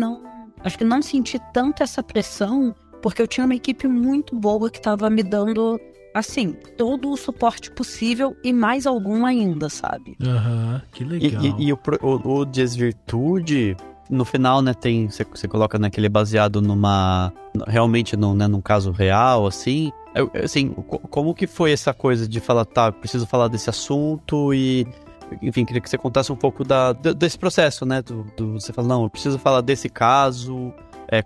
acho que não senti tanto essa pressão, porque eu tinha uma equipe muito boa que estava me dando, assim, todo o suporte possível e mais algum ainda, sabe? Que legal. E o Desvirtude, no final, né, você coloca naquele baseado realmente num caso real, assim. Assim, como que foi essa coisa de falar, tá, preciso falar desse assunto e... Enfim, queria que você contasse um pouco desse processo, né? Você fala, não, eu preciso falar desse caso.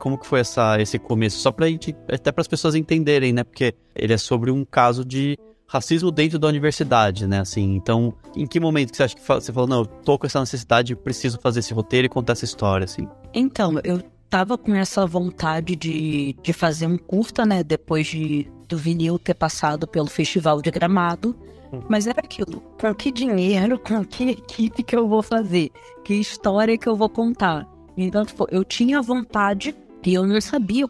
Como que foi esse começo? Só pra gente, até para as pessoas entenderem, né? Porque ele é sobre um caso de racismo dentro da universidade, né? Assim, então, em que momento que você acha que você falou, não, eu tô com essa necessidade, preciso fazer esse roteiro e contar essa história, assim? Então, eu tava com essa vontade de fazer um curta, né? Depois do vinil ter passado pelo Festival de Gramado. Mas era aquilo, com que dinheiro, com que equipe que eu vou fazer? Que história que eu vou contar? Então, tipo, eu tinha vontade e eu não sabia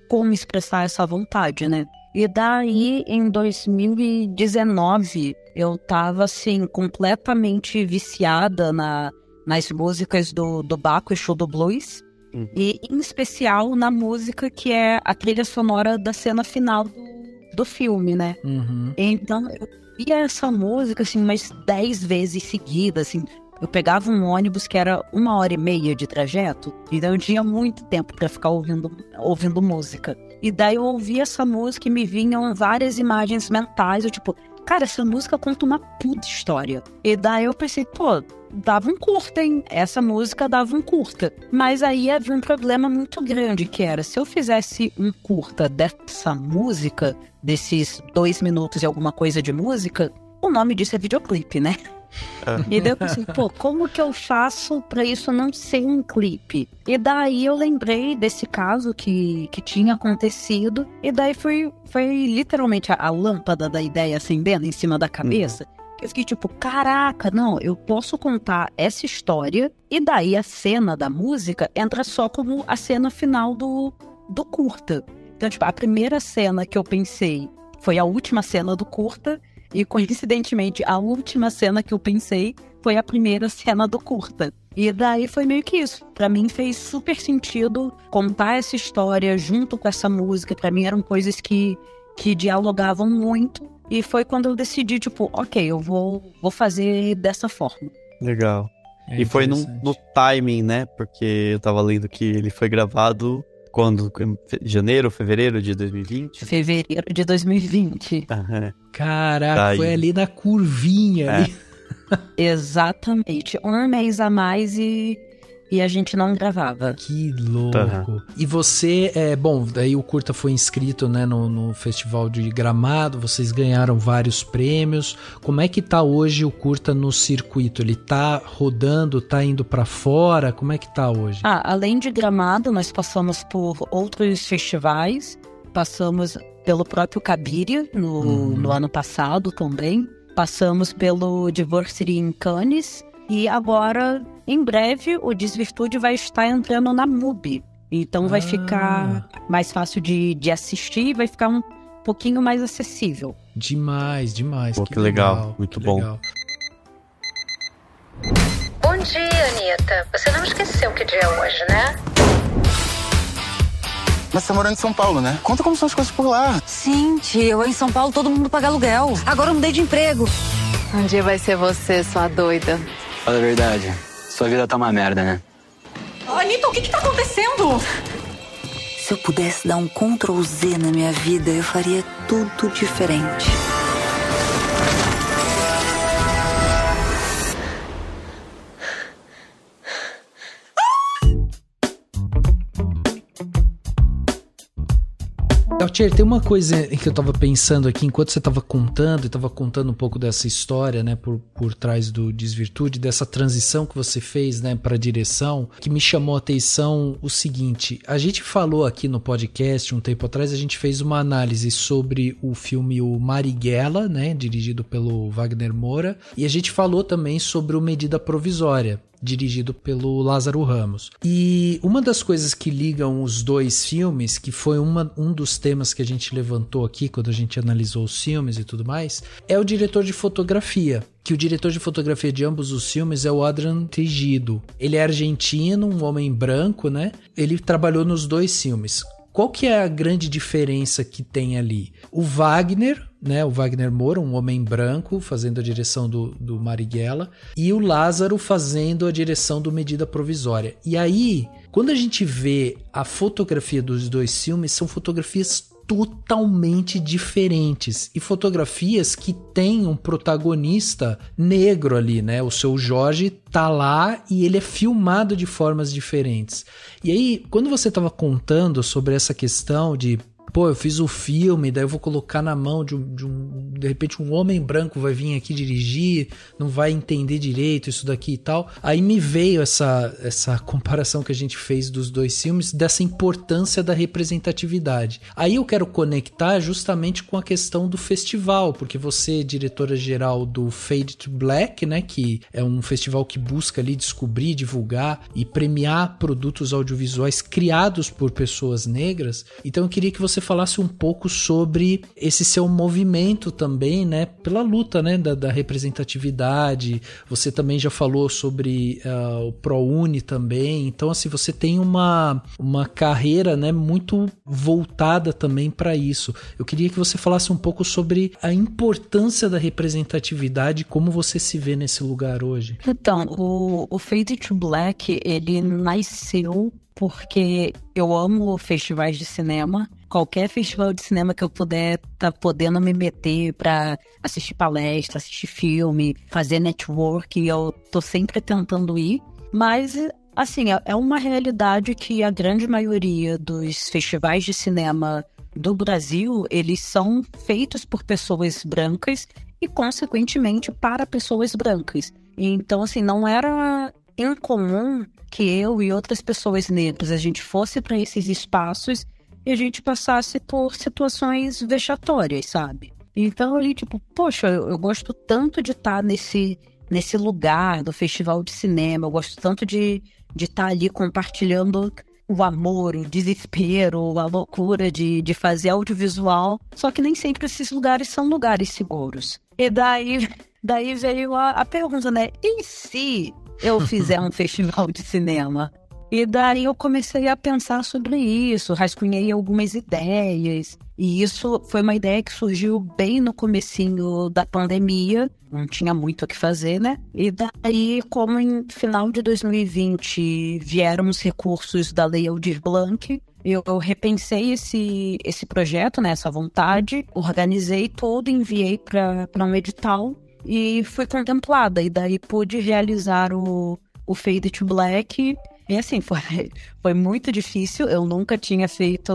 como expressar essa vontade, né? E daí, em 2019, eu tava, assim, completamente viciada nas músicas do Baco e Show do Blues. E, em especial, na música que é a trilha sonora da cena final do filme, né? Então, eu via essa música, assim, umas 10 vezes seguidas, assim. Eu pegava um ônibus que era 1h30 de trajeto, então eu tinha muito tempo pra ficar ouvindo música. E daí eu ouvia essa música e me vinham várias imagens mentais, eu tipo, cara, essa música conta uma puta história. E daí eu pensei, pô, dava um curta, hein? Essa música dava um curta. Mas aí havia um problema muito grande, que era, se eu fizesse um curta dessa música, desses 2 minutos e alguma coisa de música, o nome disso é videoclipe, né? E daí eu pensei, pô, como que eu faço pra isso não ser um clipe? E daí eu lembrei desse caso que tinha acontecido, e daí foi literalmente a lâmpada da ideia acendendo em cima da cabeça. Eu fiquei tipo, caraca, não, eu posso contar essa história, e daí a cena da música entra só como a cena final do curta. Então, tipo, a primeira cena que eu pensei foi a última cena do curta, e coincidentemente a última cena que eu pensei foi a primeira cena do curta. E daí foi meio que isso. Pra mim fez super sentido contar essa história junto com essa música. Pra mim eram coisas que dialogavam muito. E foi quando eu decidi, tipo, ok, eu vou fazer dessa forma. Legal. E foi no timing, né? Porque eu tava lendo que ele foi gravado quando? Janeiro, fevereiro de 2020? Fevereiro de 2020. Caraca, foi ali na curvinha. Ali. Exatamente. Um mês a mais e a gente não gravava. Que louco. E você, bom, daí o curta foi inscrito, né, no Festival de Gramado, vocês ganharam vários prêmios. Como é que tá hoje o curta no circuito? Ele tá rodando, tá indo pra fora? Como é que tá hoje? Além de Gramado, nós passamos por outros festivais. Passamos pelo próprio Cabiria no ano passado também. Passamos pelo Diversity in Cannes. E agora, em breve, o Desvirtude vai estar entrando na MUBI. Então vai ficar mais fácil de assistir e vai ficar um pouquinho mais acessível. Demais. Pô, que legal. Muito bom. Legal. Bom dia, Anitta. Você não esqueceu que dia é hoje, né? Mas você tá morando em São Paulo, né? Conta como são as coisas por lá. Sim, tio. Em São Paulo todo mundo paga aluguel. Agora eu mudei de emprego. Um dia vai ser você, sua doida. Fala a verdade. Sua vida tá uma merda, né? Anitta, o que tá acontecendo? Se eu pudesse dar um Ctrl Z na minha vida, eu faria tudo diferente. Altier, tem uma coisa que eu tava pensando aqui enquanto você tava contando um pouco dessa história, né, por trás do Desvirtude, dessa transição que você fez, né, pra direção, que me chamou a atenção o seguinte: a gente falou aqui no podcast um tempo atrás, a gente fez uma análise sobre o filme o Marighella, né, dirigido pelo Wagner Moura, e a gente falou também sobre o Medida Provisória, dirigido pelo Lázaro Ramos. E uma das coisas que ligam os dois filmes, que foi um dos temas que a gente levantou aqui quando a gente analisou os filmes e tudo mais, é o diretor de fotografia. Que o diretor de fotografia de ambos os filmes é o Adrian Tejido. Ele é argentino, um homem branco, né? Ele trabalhou nos dois filmes. Qual que é a grande diferença que tem ali? O Wagner, né, o Wagner Moura, um homem branco, fazendo a direção do Marighella, e o Lázaro fazendo a direção do Medida Provisória. E aí, quando a gente vê a fotografia dos dois filmes, são fotografias totalmente diferentes e fotografias que tem um protagonista negro ali, né? O seu Jorge tá lá e ele é filmado de formas diferentes. E aí, quando você tava contando sobre essa questão de pô, eu fiz o filme, daí eu vou colocar na mão de repente um homem branco vai vir aqui dirigir, não vai entender direito isso daqui e tal. Aí me veio essa comparação que a gente fez dos dois filmes, dessa importância da representatividade. Aí eu quero conectar justamente com a questão do festival, porque você é diretora-geral do Fade to Black, né, que é um festival que busca ali descobrir, divulgar e premiar produtos audiovisuais criados por pessoas negras. Então eu queria que você falasse um pouco sobre esse seu movimento também, né, pela luta, né, da representatividade. Você também já falou sobre o ProUni também. Então, assim, você tem uma carreira, né, muito voltada também para isso. Eu queria que você falasse um pouco sobre a importância da representatividade, como você se vê nesse lugar hoje. Então, o Fade to Black, ele nasceu porque eu amo festivais de cinema. Qualquer festival de cinema que eu puder tá podendo me meter pra assistir palestra, assistir filme, fazer network, eu tô sempre tentando ir. Mas, assim, é uma realidade que a grande maioria dos festivais de cinema do Brasil, eles são feitos por pessoas brancas e, consequentemente, para pessoas brancas. Então, assim, não era incomum que eu e outras pessoas negras a gente fosse para esses espaços e a gente passasse por situações vexatórias, sabe? Então ali, tipo, poxa, eu gosto tanto de estar nesse lugar do festival de cinema, eu gosto tanto de estar ali compartilhando o amor, o desespero, a loucura de fazer audiovisual, só que nem sempre esses lugares são lugares seguros. E daí veio a pergunta, né? E se eu fizer um festival de cinema? E daí eu comecei a pensar sobre isso, rascunhei algumas ideias. E isso foi uma ideia que surgiu bem no comecinho da pandemia, não tinha muito o que fazer, né? E daí, como em final de 2020 vieram os recursos da Lei Aldir Blanc, eu repensei esse projeto, né, essa vontade, organizei todo, enviei para um edital e fui contemplada. E daí pude realizar o Fade to Black. E assim, foi muito difícil, eu nunca tinha feito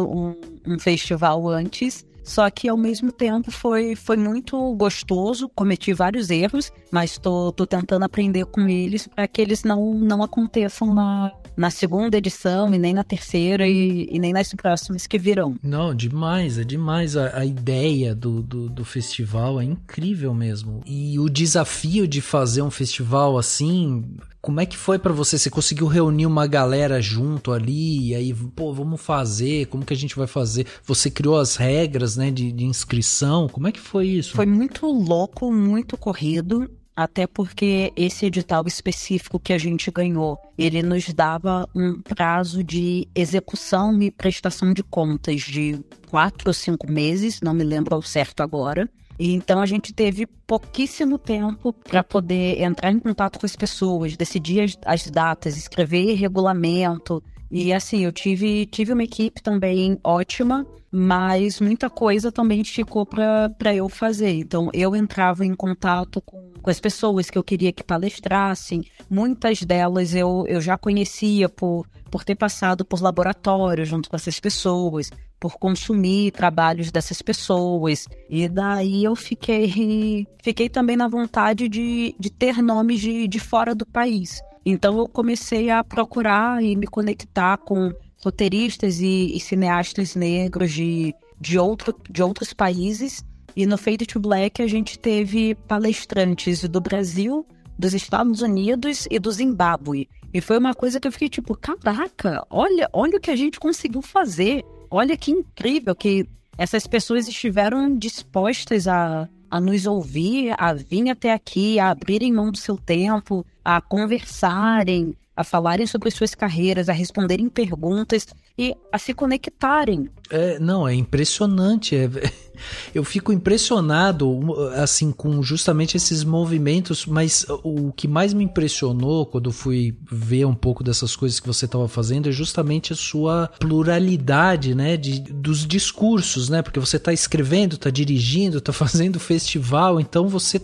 um festival antes, só que ao mesmo tempo foi muito gostoso, cometi vários erros, mas tô tentando aprender com eles para que eles não aconteçam na segunda edição, e nem na terceira, e nem nas próximas que virão. Não, demais, é demais. A ideia do festival é incrível mesmo. E o desafio de fazer um festival assim, como é que foi pra você? Você conseguiu reunir uma galera junto ali, e aí, pô, vamos fazer, como que a gente vai fazer? Você criou as regras, né, de inscrição, como é que foi isso? Foi muito louco, muito corrido. Até porque esse edital específico que a gente ganhou, ele nos dava um prazo de execução e prestação de contas de 4 ou 5 meses, não me lembro ao certo agora. E então a gente teve pouquíssimo tempo para poder entrar em contato com as pessoas, decidir as datas, escrever regulamento. E assim, eu tive uma equipe também ótima, mas muita coisa também ficou para eu fazer. Então eu entrava em contato com as pessoas que eu queria que palestrassem. Muitas delas eu já conhecia por ter passado por laboratório junto com essas pessoas, por consumir trabalhos dessas pessoas. E daí eu fiquei também na vontade de ter nomes de fora do país. Então eu comecei a procurar e me conectar com roteiristas e cineastas negros de outros países. E no Fade to Black a gente teve palestrantes do Brasil, dos Estados Unidos e do Zimbábue. E foi uma coisa que eu fiquei tipo, caraca, olha o que a gente conseguiu fazer. Olha que incrível que essas pessoas estiveram dispostas a nos ouvir, a vir até aqui, a abrirem mão do seu tempo, a conversarem, a falarem sobre suas carreiras, a responderem perguntas e a se conectarem. É impressionante. Eu fico impressionado, assim, com justamente esses movimentos, mas o que mais me impressionou quando eu fui ver um pouco dessas coisas que você estava fazendo é justamente a sua pluralidade, né, dos discursos, né, porque você está escrevendo, está dirigindo, está fazendo festival, então você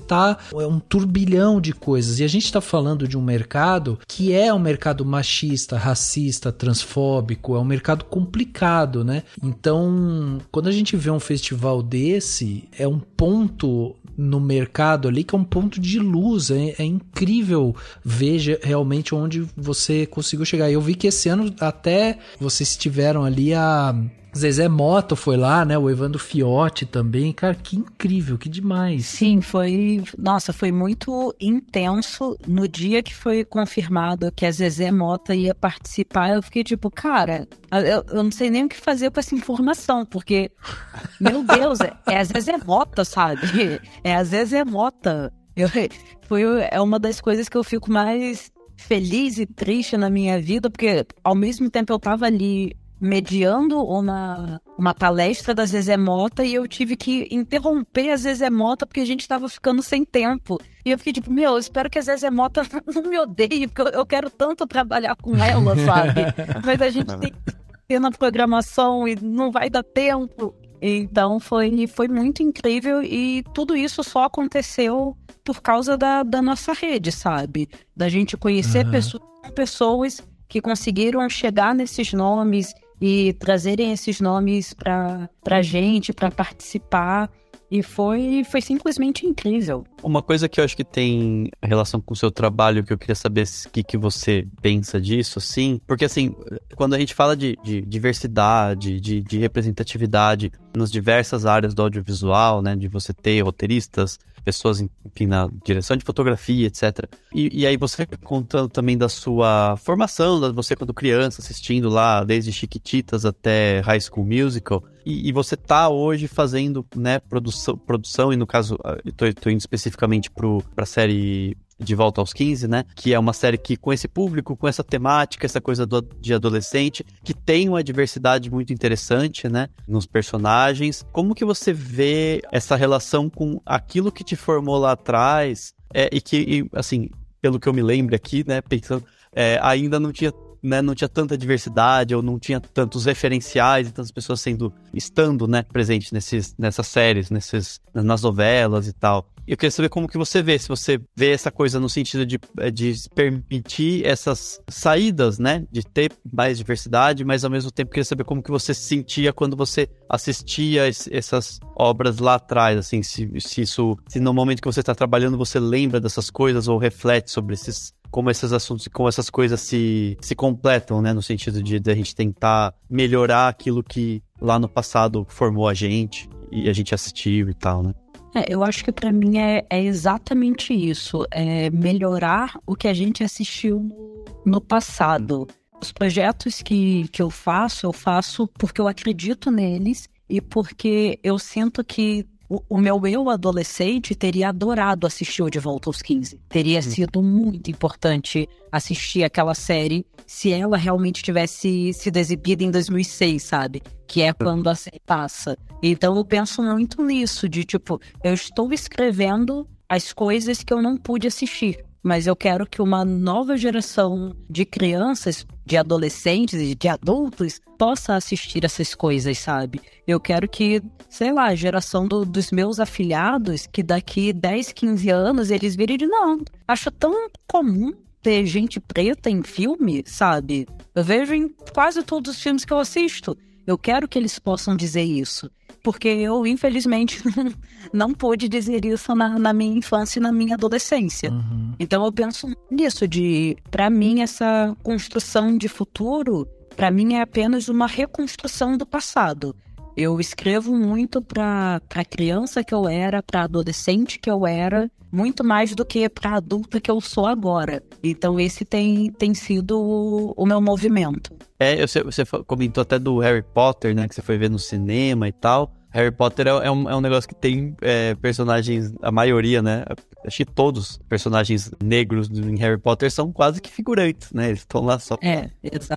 é um turbilhão de coisas, e a gente está falando de um mercado que é um mercado machista, racista, transfóbico, é um mercado complicado, né, então quando a gente vê um festival desse, é um ponto no mercado ali que é um ponto de luz, é incrível ver realmente onde você conseguiu chegar. Eu vi que esse ano até vocês tiveram ali a Zezé Mota foi lá, né? O Evandro Fiotti também. Cara, que incrível, que demais. Sim, foi muito intenso. No dia que foi confirmado que a Zezé Mota ia participar, eu fiquei tipo, cara, eu não sei nem o que fazer com essa informação, porque, meu Deus, é a Zezé Mota, sabe? É a Zezé Mota. É uma das coisas que eu fico mais feliz e triste na minha vida, porque ao mesmo tempo eu tava ali mediando uma palestra da Zezé Mota e eu tive que interromper a Zezé Mota porque a gente tava ficando sem tempo. E eu fiquei tipo, eu espero que a Zezé Mota não me odeie, porque eu quero tanto trabalhar com ela, sabe? Mas a gente tem que ter na programação e não vai dar tempo. Então foi muito incrível e tudo isso só aconteceu por causa da nossa rede, sabe? Da gente conhecer pessoas que conseguiram chegar nesses nomes e trazerem esses nomes pra gente, pra participar. E foi simplesmente incrível. Uma coisa que eu acho que tem relação com o seu trabalho, que eu queria saber o que você pensa disso, assim, porque assim, quando a gente fala de diversidade, de representatividade nas diversas áreas do audiovisual, né, de você ter roteiristas, pessoas, enfim, na direção de fotografia, etc. E aí você contando também da sua formação, você quando criança, assistindo lá, desde Chiquititas até High School Musical, e você tá hoje fazendo, né, produção, e no caso, eu tô indo especificamente pra série De Volta aos 15, né, que é uma série que com esse público, com essa temática, essa coisa de adolescente, que tem uma diversidade muito interessante, né, nos personagens. Como que você vê essa relação com aquilo que te formou lá atrás, assim, pelo que eu me lembro aqui, né, pensando, ainda não tinha tanta diversidade, ou não tinha tantos referenciais e tantas pessoas estando, né, presentes nessas séries, nas novelas e tal. Eu queria saber como que você vê, se você vê essa coisa no sentido de permitir essas saídas, né, de ter mais diversidade, mas ao mesmo tempo queria saber como que você se sentia quando você assistia essas obras lá atrás, assim, se no momento que você está trabalhando você lembra dessas coisas ou reflete sobre como esses assuntos e como essas coisas se completam, né, no sentido de a gente tentar melhorar aquilo que lá no passado formou a gente e a gente assistiu e tal, né? Eu acho que pra mim é exatamente isso, é melhorar o que a gente assistiu no passado. Os projetos que eu faço porque eu acredito neles e porque eu sinto que o meu eu adolescente teria adorado assistir o De Volta aos 15. Teria sido muito importante assistir aquela série se ela realmente tivesse sido exibida em 2006, sabe? Que é quando a série passa. Então eu penso muito nisso, de tipo, eu estou escrevendo as coisas que eu não pude assistir. Mas eu quero que uma nova geração de crianças, de adolescentes e de adultos possa assistir essas coisas, sabe? Eu quero que, sei lá, a geração dos meus afilhados, que daqui 10, 15 anos eles virem de não. Acho tão comum ter gente preta em filme, sabe? Eu vejo em quase todos os filmes que eu assisto. Eu quero que eles possam dizer isso. Porque eu, infelizmente, não pude dizer isso na minha infância e na minha adolescência. Então eu penso nisso, pra mim, essa construção de futuro, pra mim é apenas uma reconstrução do passado. Eu escrevo muito pra criança que eu era, pra adolescente que eu era, muito mais do que pra adulta que eu sou agora. Então esse tem sido o meu movimento. Você comentou até do Harry Potter, né, que você foi ver no cinema e tal. Harry Potter é um negócio que tem personagens, a maioria, né? Acho que todos os personagens negros em Harry Potter são quase que figurantes, né? Eles estão lá só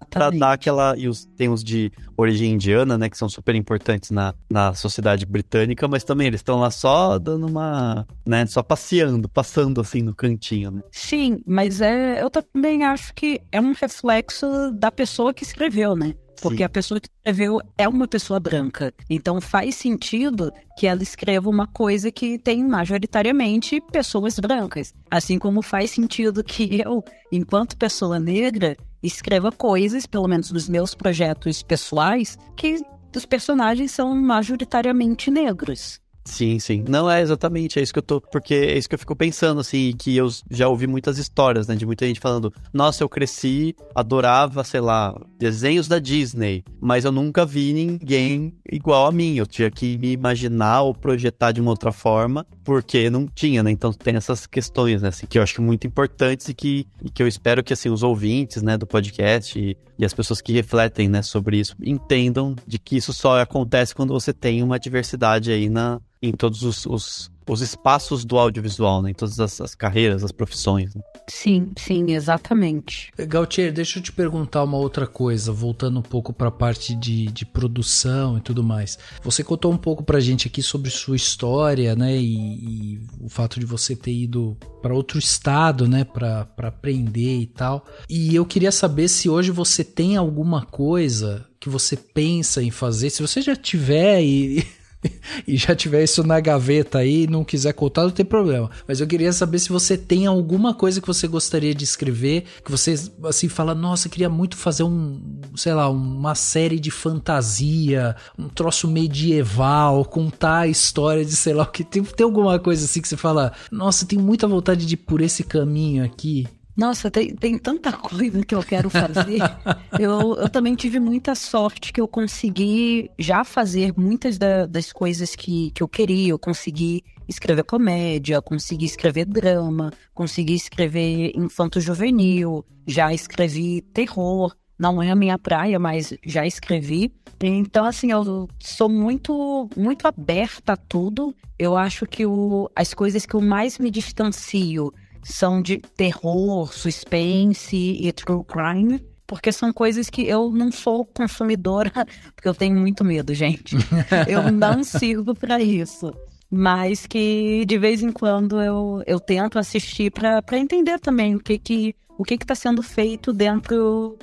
pra dar aquela... E tem os de origem indiana, né? Que são super importantes na sociedade britânica, mas também eles estão lá só dando uma... né? Só passando assim no cantinho, né? Sim, mas eu também acho que é um reflexo da pessoa que escreveu, né? Porque a pessoa que escreveu é uma pessoa branca. Então faz sentido que ela escreva uma coisa que tem majoritariamente pessoas brancas. Assim como faz sentido que eu, enquanto pessoa negra, escreva coisas, pelo menos nos meus projetos pessoais, que os personagens são majoritariamente negros. Sim. Não, exatamente, é isso que eu tô... Porque é isso que eu fico pensando, assim, que eu já ouvi muitas histórias, né, de muita gente falando, nossa, eu cresci, adorava, sei lá, desenhos da Disney, mas eu nunca vi ninguém igual a mim, eu tinha que me imaginar ou projetar de uma outra forma, porque não tinha, né, então tem essas questões, né, assim, que eu acho muito importantes e que eu espero que, assim, os ouvintes, né, do podcast e as pessoas que refletem, né, sobre isso, entendam de que isso só acontece quando você tem uma diversidade aí em todos os espaços do audiovisual, né? Em todas as carreiras, as profissões. Né? Sim, exatamente. Gautier, deixa eu te perguntar uma outra coisa, voltando um pouco para a parte de produção e tudo mais. Você contou um pouco pra gente aqui sobre sua história, né? E o fato de você ter ido para outro estado, né? Para aprender e tal. E eu queria saber se hoje você tem alguma coisa que você pensa em fazer, se você já tiver e já tiver isso na gaveta aí e não quiser contar, não tem problema. Mas eu queria saber se você tem alguma coisa que você gostaria de escrever, que você, assim, fala, nossa, eu queria muito fazer uma série de fantasia, um troço medieval, contar a história de sei lá o que. Tem alguma coisa assim que você fala, nossa, eu tenho muita vontade de ir por esse caminho aqui? Nossa, tem tanta coisa que eu quero fazer. Eu também tive muita sorte que eu consegui já fazer muitas das coisas que eu queria. Eu consegui escrever comédia, consegui escrever drama, consegui escrever infanto-juvenil, já escrevi terror. Não é a minha praia, mas já escrevi. Então, assim, eu sou muito, muito aberta a tudo. Eu acho que as coisas que eu mais me distancio são de terror, suspense e true crime, porque são coisas que eu não sou consumidora, porque eu tenho muito medo, gente. Eu não sirvo para isso. Mas que de vez em quando eu tento assistir para entender também o que está sendo feito dentro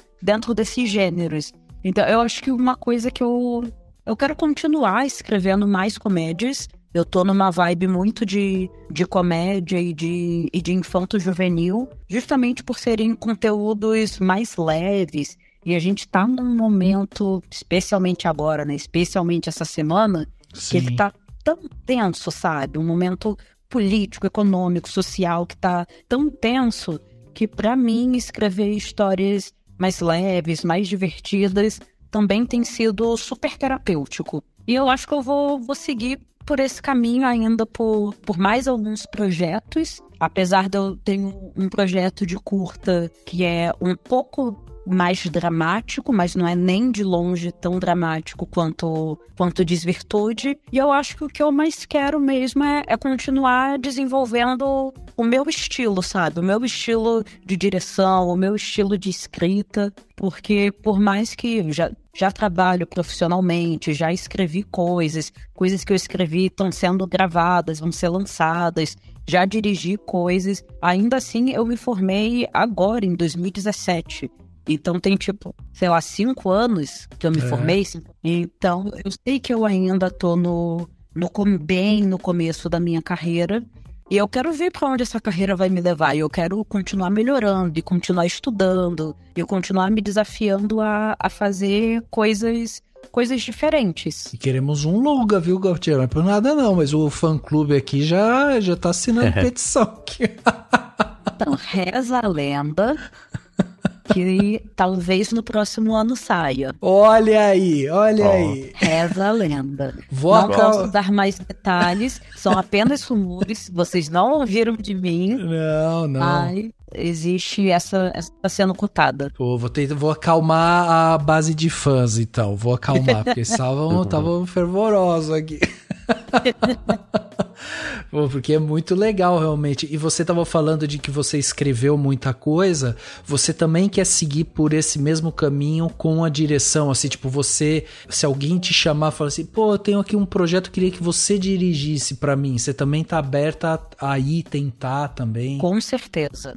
desses gêneros. Então, eu acho que uma coisa que eu quero continuar escrevendo mais comédias. Eu tô numa vibe muito de comédia e de infanto-juvenil, justamente por serem conteúdos mais leves. E a gente tá num momento, especialmente agora, né? Especialmente essa semana, que ele tá tão tenso, sabe? Um momento político, econômico, social que tá tão tenso que, pra mim, escrever histórias mais leves, mais divertidas, também tem sido super terapêutico. E eu acho que eu vou seguir por esse caminho ainda por mais alguns projetos, apesar de eu ter um projeto de curta que é um pouco mais dramático, mas não é nem de longe tão dramático quanto Desvirtude. E eu acho que o que eu mais quero mesmo é continuar desenvolvendo o meu estilo, sabe? O meu estilo de direção, o meu estilo de escrita, porque por mais que eu já trabalho profissionalmente, já escrevi coisas que eu escrevi estão sendo gravadas, vão ser lançadas, já dirigi coisas, ainda assim eu me formei agora, em 2017. Então tem 5 anos que eu me formei. Então eu sei que eu ainda tô bem no começo da minha carreira. E eu quero ver para onde essa carreira vai me levar. E eu quero continuar melhorando, e continuar estudando, e continuar me desafiando a fazer coisas diferentes. E queremos um longa, viu, Gautier? Não é por nada não, mas o fã-clube aqui já tá assinando petição aqui. Então, reza a lenda que talvez no próximo ano saia. Olha aí. Reza a lenda. Não posso dar mais detalhes, são apenas rumores, vocês não ouviram de mim. Não. Mas existe essa tá sendo cotada. Pô, vou acalmar a base de fãs, então. Vou acalmar, porque estavam fervorosos aqui. Pô, porque é muito legal, realmente. E você tava falando de que você escreveu muita coisa. Você também quer seguir por esse mesmo caminho com a direção, assim, tipo, você, se alguém te chamar, fala assim, pô, eu tenho aqui um projeto, queria que você dirigisse pra mim. Você também tá aberta a ir tentar também? Com certeza.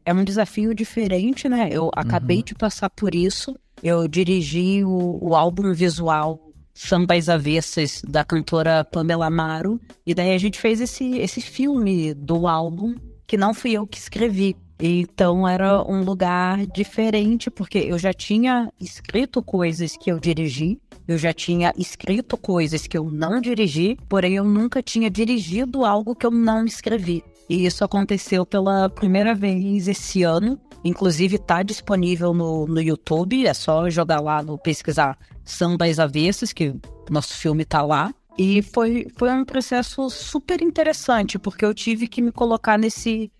É um desafio diferente, né? Eu acabei de passar por isso. Eu dirigi o álbum visual Samba às Avessas, da cantora Pamela Amaro. E daí a gente fez esse filme do álbum, que não fui eu que escrevi. Então era um lugar diferente, porque eu já tinha escrito coisas que eu dirigi, eu já tinha escrito coisas que eu não dirigi, porém eu nunca tinha dirigido algo que eu não escrevi. E isso aconteceu pela primeira vez esse ano. Inclusive tá disponível no YouTube, é só jogar lá, pesquisar Samba às Avessas, que nosso filme tá lá. E foi um processo super interessante, porque eu tive que me colocar nesse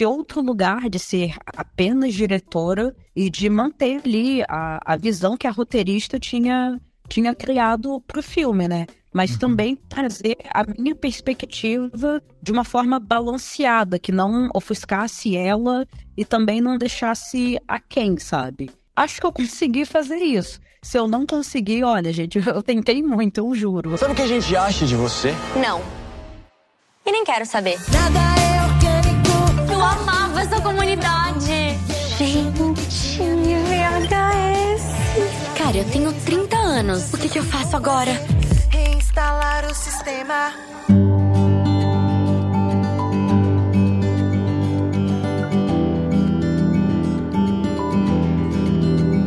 outro lugar de ser apenas diretora e de manter ali a visão que a roteirista tinha criado pro filme, né? Mas também trazer a minha perspectiva de uma forma balanceada, que não ofuscasse ela e também não deixasse aquém, sabe? Acho que eu consegui fazer isso. Se eu não conseguir, olha, gente, eu tentei muito, eu juro. Sabe o que a gente acha de você? Não. E nem quero saber. Nada é orgânico. Eu amava essa comunidade. Gente, VHS. Cara, eu tenho 30 anos. O que eu faço agora? o sistema.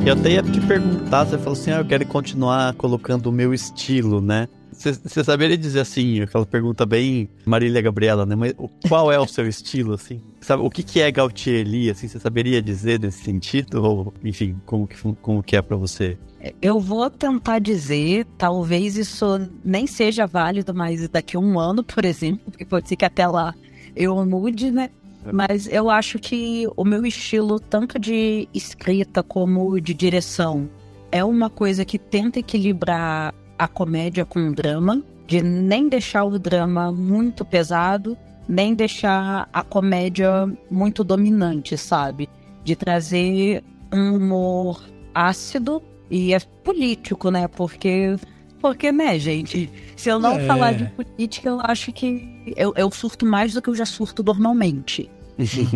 Eu até ia te perguntar, você falou assim, eu quero continuar colocando o meu estilo, né? Você saberia dizer assim, aquela pergunta bem Marília Gabriela, né? Mas qual é o seu estilo, assim? Sabe, o que é Gaultier Lee, assim? Você saberia dizer nesse sentido? Ou, enfim, como que é pra você? Eu vou tentar dizer, talvez isso nem seja válido, mas daqui a um ano, por exemplo, porque pode ser que até lá eu mude, né? Mas eu acho que o meu estilo, tanto de escrita como de direção, é uma coisa que tenta equilibrar a comédia com o drama, de nem deixar o drama muito pesado, nem deixar a comédia muito dominante, sabe? De trazer um humor ácido e é político, né? Porque, né, gente? Se eu não falar de política, eu acho que eu surto mais do que eu já surto normalmente.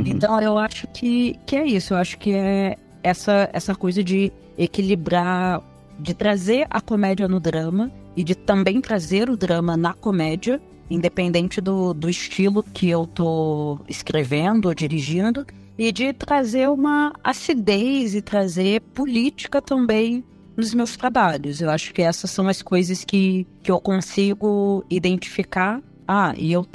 Então, eu acho que é isso. Eu acho que é essa coisa de equilibrar, de trazer a comédia no drama e de também trazer o drama na comédia, independente do estilo que eu tô escrevendo ou dirigindo, e de trazer uma acidez e trazer política também nos meus trabalhos. Eu acho que essas são as coisas que eu consigo identificar. E eu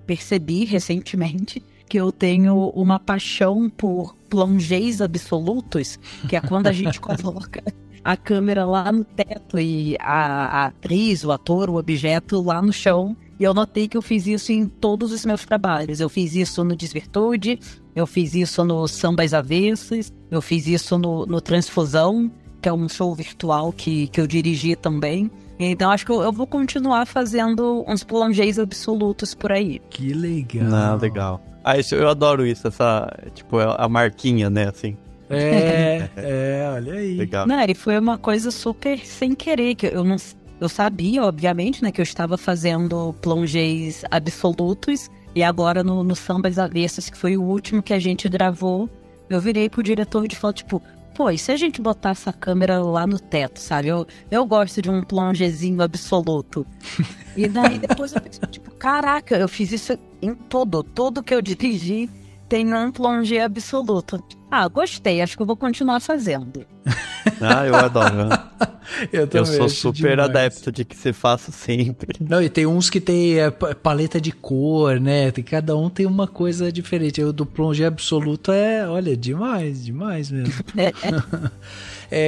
percebi recentemente que eu tenho uma paixão por plongés absolutos, que é quando a gente coloca a câmera lá no teto e a atriz, o ator, o objeto lá no chão. E eu notei que eu fiz isso em todos os meus trabalhos. Eu fiz isso no Desvirtude, eu fiz isso no Samba às Avessas, eu fiz isso no Transfusão, que é um show virtual que eu dirigi também. Então acho que eu vou continuar fazendo uns plongés absolutos por aí. Que legal. Legal. Eu adoro isso, tipo, a marquinha, né, assim. Olha aí. Legal. Não, e foi uma coisa super sem querer, que eu sabia, obviamente, né, que eu estava fazendo plongés absolutos, e agora no Samba às Avessas, que foi o último que a gente gravou, eu virei pro diretor e falei, tipo, pô, e se a gente botar essa câmera lá no teto, sabe? Eu gosto de um plongezinho absoluto. E daí depois eu pensei, tipo, caraca, eu fiz isso em tudo que eu dirigi tem um plongé absoluto. Gostei, acho que eu vou continuar fazendo. Eu adoro. Eu sou super adepto de que você faça sempre. Não, e tem uns que tem paleta de cor, né? Cada um tem uma coisa diferente. O do plongé absoluto olha, demais mesmo.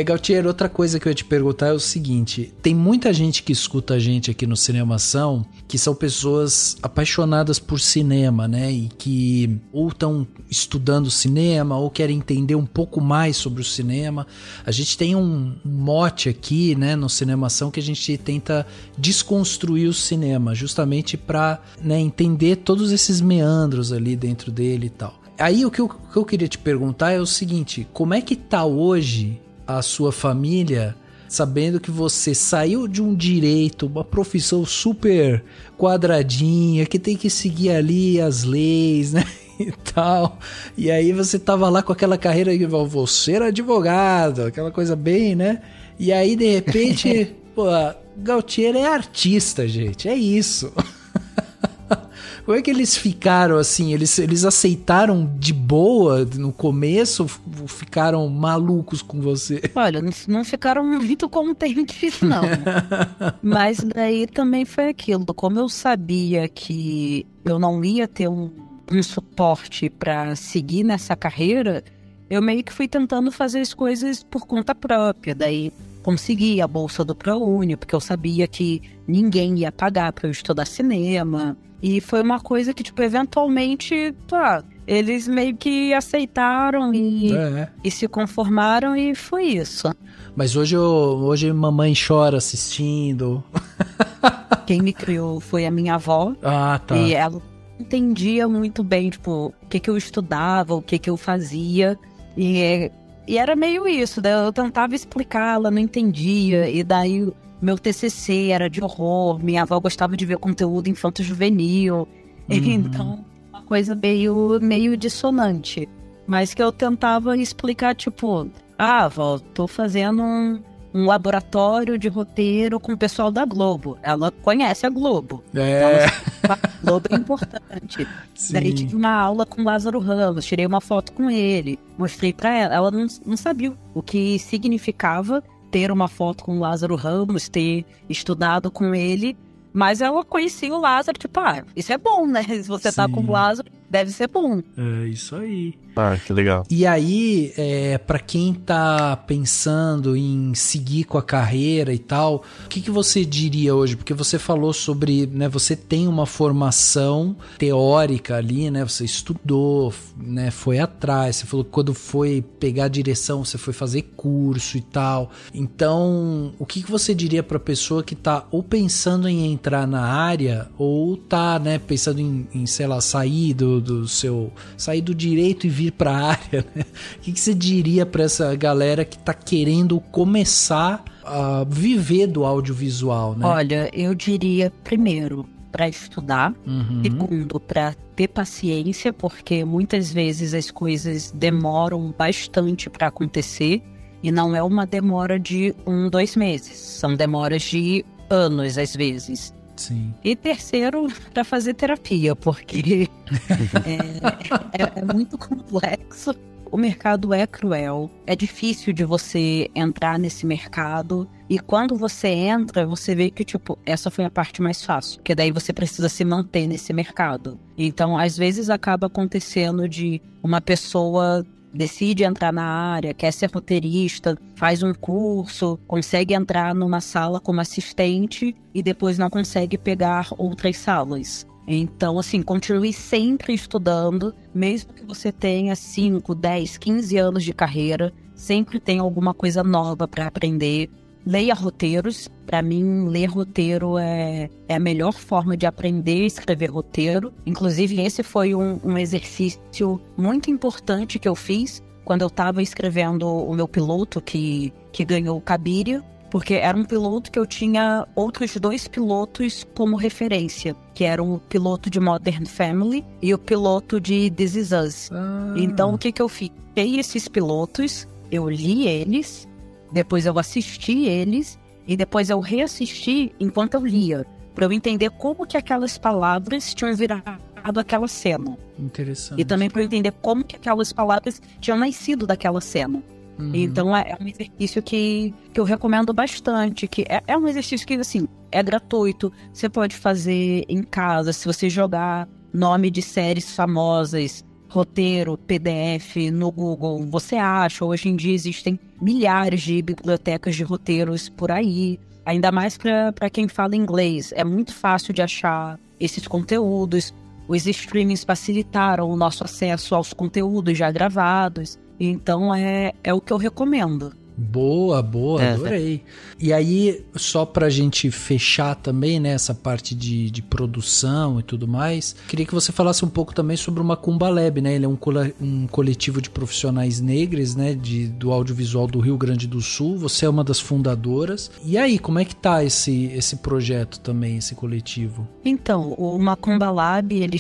Gaultier, outra coisa que eu ia te perguntar é o seguinte: tem muita gente que escuta a gente aqui no Cinemação que são pessoas apaixonadas por cinema, né? E que ou estão estudando cinema ou querem entender um pouco mais sobre o cinema. A gente tem um mote aqui, né, no Cinemação, que a gente tenta desconstruir o cinema, justamente para, né, entender todos esses meandros ali dentro dele e tal. Aí o que eu queria te perguntar é o seguinte: como é que tá hoje a sua família, sabendo que você saiu de um direito, uma profissão super quadradinha, que tem que seguir ali as leis, né, e tal, e aí você tava lá com aquela carreira que você era advogado, aquela coisa bem, né, e aí de repente, Gaultier é artista, gente, é isso. Como é que eles ficaram assim? Eles aceitaram de boa no começo ou ficaram malucos com você? Olha, não ficaram muito contentes, não. Mas daí também foi aquilo. Como eu sabia que eu não ia ter um suporte para seguir nessa carreira, eu meio que fui tentando fazer as coisas por conta própria. Daí consegui a bolsa do ProUni, porque eu sabia que ninguém ia pagar para eu estudar cinema. E foi uma coisa que, tipo, eventualmente, eles meio que aceitaram e se conformaram, e foi isso. Mas hoje mamãe chora assistindo. Quem me criou foi a minha avó. Tá. E ela entendia muito bem, tipo, o que eu estudava, o que eu fazia. E era meio isso, daí eu tentava explicar, ela não entendia, e daí meu TCC era de horror, minha avó gostava de ver conteúdo infanto-juvenil, então uma coisa meio dissonante, mas que eu tentava explicar, tipo, avó, tô fazendo um laboratório de roteiro com o pessoal da Globo. Ela conhece a Globo. É. Então, a Globo é importante. Sim. Daí tive uma aula com o Lázaro Ramos, tirei uma foto com ele, mostrei pra ela. Ela não sabia o que significava ter uma foto com o Lázaro Ramos, ter estudado com ele, mas ela conhecia o Lázaro, tipo, isso é bom, né? Se você tá com o Lázaro, deve ser bom. É isso aí. Ah, que legal. E aí, pra quem tá pensando em seguir com a carreira e tal, o que você diria hoje? Porque você falou sobre, né, você tem uma formação teórica ali, né, você estudou, né, foi atrás, você falou que quando foi pegar a direção, você foi fazer curso e tal. Então, o que você diria pra pessoa que tá ou pensando em entrar na área, ou tá, né, pensando em sei lá, sair do direito e vir para a área, né? O que você diria para essa galera que tá querendo começar a viver do audiovisual, né? Olha, eu diria, primeiro, para estudar, segundo, para ter paciência, porque muitas vezes as coisas demoram bastante para acontecer, e não é uma demora de 1-2 meses, são demoras de anos às vezes. Sim. E terceiro, para fazer terapia, porque é muito complexo. O mercado é cruel, é difícil de você entrar nesse mercado. E quando você entra, você vê que, tipo, essa foi a parte mais fácil. Porque daí você precisa se manter nesse mercado. Então, às vezes acaba acontecendo de uma pessoa decide entrar na área, quer ser roteirista, faz um curso, consegue entrar numa sala como assistente e depois não consegue pegar outras salas. Então, assim, continue sempre estudando, mesmo que você tenha 5, 10, 15 anos de carreira, sempre tem alguma coisa nova para aprender. Leia roteiros. Para mim, ler roteiro é a melhor forma de aprender a escrever roteiro. Inclusive, esse foi um exercício muito importante que eu fiz quando eu estava escrevendo o meu piloto, que ganhou o Cabiria, porque era um piloto que eu tinha outros 2 pilotos como referência, que eram o piloto de Modern Family e o piloto de This Is Us. Então, o que eu fiz? Peguei esses pilotos, eu li eles, depois eu assisti eles e depois eu reassisti enquanto eu lia, para eu entender como que aquelas palavras tinham virado aquela cena. Interessante. E também para eu entender como que aquelas palavras tinham nascido daquela cena. Então é um exercício que eu recomendo bastante, que é um exercício que, assim, é gratuito, você pode fazer em casa, se você jogar nome de séries famosas, roteiro, PDF no Google, você acha. Hoje em dia existem milhares de bibliotecas de roteiros por aí, ainda mais para quem fala inglês. É muito fácil de achar esses conteúdos. Os streamings facilitaram o nosso acesso aos conteúdos já gravados. Então é o que eu recomendo. Boa, adorei. E aí, só pra gente fechar também, né, essa parte de produção e tudo mais, queria que você falasse um pouco também sobre o Macumba Lab, né? Ele é um coletivo de profissionais negros, né, do audiovisual do Rio Grande do Sul. Você é uma das fundadoras. E aí, como é que tá esse projeto também, esse coletivo? Então, o Macumba Lab, ele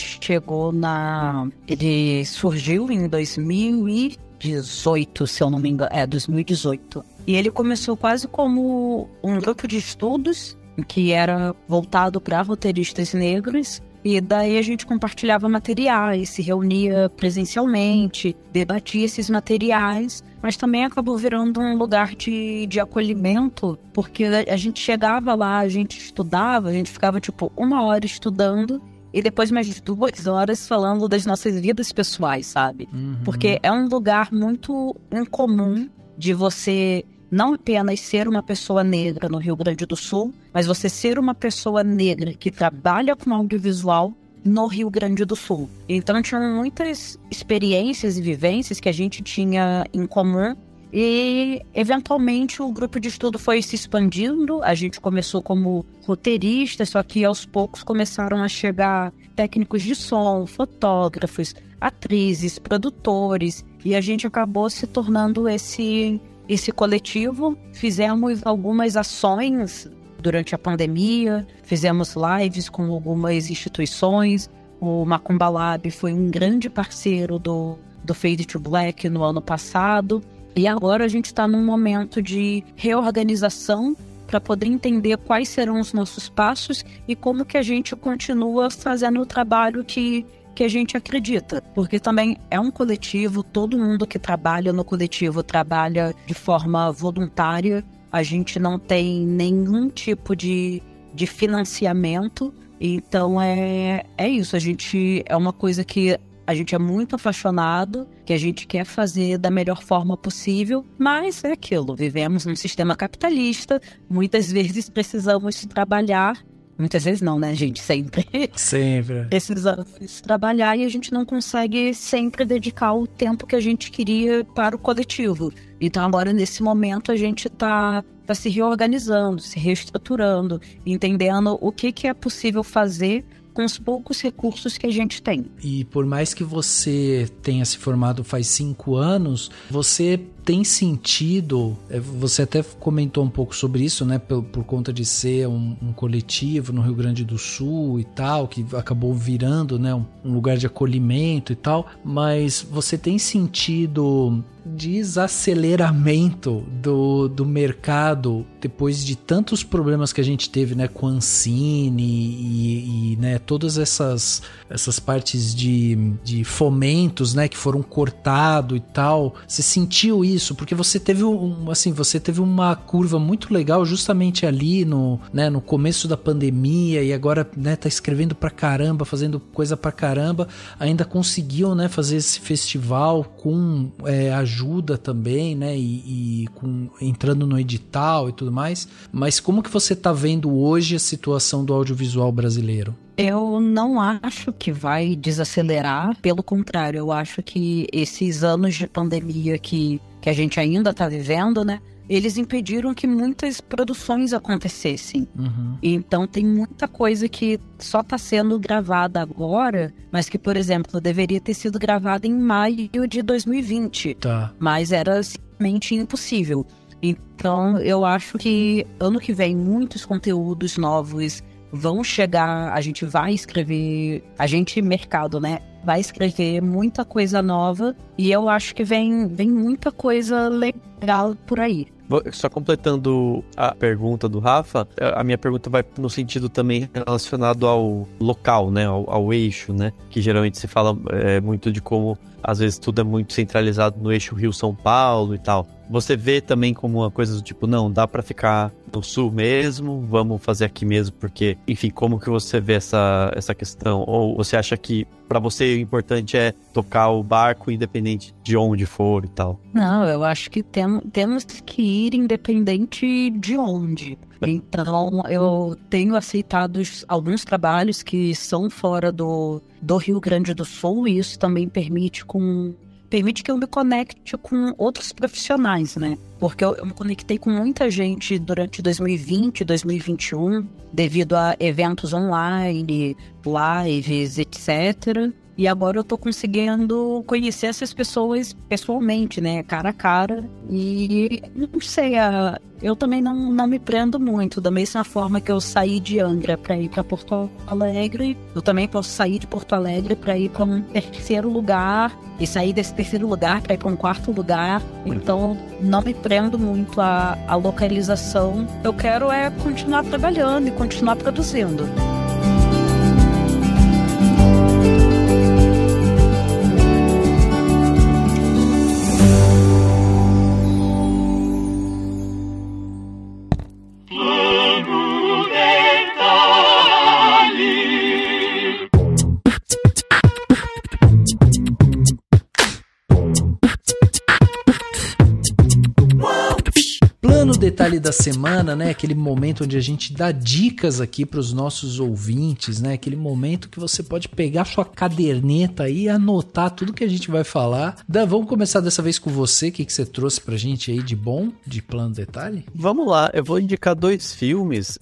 surgiu em 2018, se eu não me engano, 2018. E ele começou quase como um grupo de estudos que era voltado para roteiristas negros. E daí a gente compartilhava materiais, se reunia presencialmente, debatia esses materiais, mas também acabou virando um lugar de acolhimento, porque a gente chegava lá, a gente estudava, a gente ficava tipo 1 hora estudando, e depois mais 2 horas falando das nossas vidas pessoais, sabe? Porque é um lugar muito incomum de você não apenas ser uma pessoa negra no Rio Grande do Sul, mas você ser uma pessoa negra que trabalha com audiovisual no Rio Grande do Sul. Então tinham muitas experiências e vivências que a gente tinha em comum. E, eventualmente, o grupo de estudo foi se expandindo. A gente começou como roteirista, só que aos poucos começaram a chegar técnicos de som, fotógrafos, atrizes, produtores. E a gente acabou se tornando esse coletivo. Fizemos algumas ações durante a pandemia, fizemos lives com algumas instituições. O Macumba Lab foi um grande parceiro do Fade to Black no ano passado. E agora a gente está num momento de reorganização para poder entender quais serão os nossos passos e como que a gente continua fazendo o trabalho que a gente acredita. Porque também é um coletivo, todo mundo que trabalha no coletivo trabalha de forma voluntária. A gente não tem nenhum tipo de financiamento. Então é isso, é uma coisa que a gente é muito apaixonado, que a gente quer fazer da melhor forma possível, mas é aquilo, vivemos num sistema capitalista, muitas vezes precisamos trabalhar, muitas vezes não, né, gente? Sempre. Precisamos trabalhar e a gente não consegue sempre dedicar o tempo que a gente queria para o coletivo. Então agora, nesse momento, a gente está se reorganizando, se reestruturando, entendendo o que é possível fazer com os poucos recursos que a gente tem. E por mais que você tenha se formado faz 5 anos, você tem sentido, você até comentou um pouco sobre isso, né, por conta de ser um coletivo no Rio Grande do Sul e tal, que acabou virando, né, um lugar de acolhimento e tal, mas você tem sentido desaceleramento do mercado depois de tantos problemas que a gente teve, né, com a Ancine e né, todas essas partes de fomentos, né, que foram cortados e tal. Você sentiu isso? Porque você teve você teve uma curva muito legal justamente ali no começo da pandemia e agora, né, tá escrevendo pra caramba, fazendo coisa pra caramba, ainda conseguiu, né, fazer esse festival com ajuda também, né, e entrando no edital e tudo mais. Mas como que você tá vendo hoje a situação do audiovisual brasileiro? Eu não acho que vai desacelerar, pelo contrário, eu acho que esses anos de pandemia que a gente ainda está vivendo, né, eles impediram que muitas produções acontecessem. Uhum. Então tem muita coisa que só está sendo gravada agora, mas que, por exemplo, deveria ter sido gravada em maio de 2020. Tá. Mas era simplesmente impossível. Então eu acho que ano que vem muitos conteúdos novos vão chegar, a gente vai escrever, mercado, né, vai escrever muita coisa nova e eu acho que vem muita coisa legal por aí. Só completando a pergunta do Rafa, a minha pergunta vai no sentido também relacionado ao local, né, ao eixo, né, que geralmente se fala muito de como às vezes tudo é muito centralizado no eixo Rio-São Paulo e tal. Você vê também como uma coisa do tipo, não, dá pra ficar no sul mesmo, vamos fazer aqui mesmo, porque, enfim, como que você vê essa questão? Ou você acha que pra você o importante é tocar o barco independente de onde for e tal? Não, eu acho que temos que ir independente de onde. Então, eu tenho aceitado alguns trabalhos que são fora do Rio Grande do Sul e isso também permite que eu me conecte com outros profissionais, né? Porque eu me conectei com muita gente durante 2020, 2021, devido a eventos online, lives, etc. E agora eu tô conseguindo conhecer essas pessoas pessoalmente, né? Cara a cara. E não sei, eu também não me prendo muito. Da mesma forma que eu saí de Angra para ir para Porto Alegre, eu também posso sair de Porto Alegre para ir para um terceiro lugar e sair desse terceiro lugar para ir para um quarto lugar. Então, não me prendo muito à localização. Eu quero continuar trabalhando e continuar produzindo. Detalhe da semana, né? Aquele momento onde a gente dá dicas aqui para os nossos ouvintes, né? Aquele momento que você pode pegar sua caderneta aí e anotar tudo que a gente vai falar. Dan, vamos começar dessa vez com você. O que você trouxe pra gente aí de bom, de Plano Detalhe? Vamos lá, eu vou indicar 2 filmes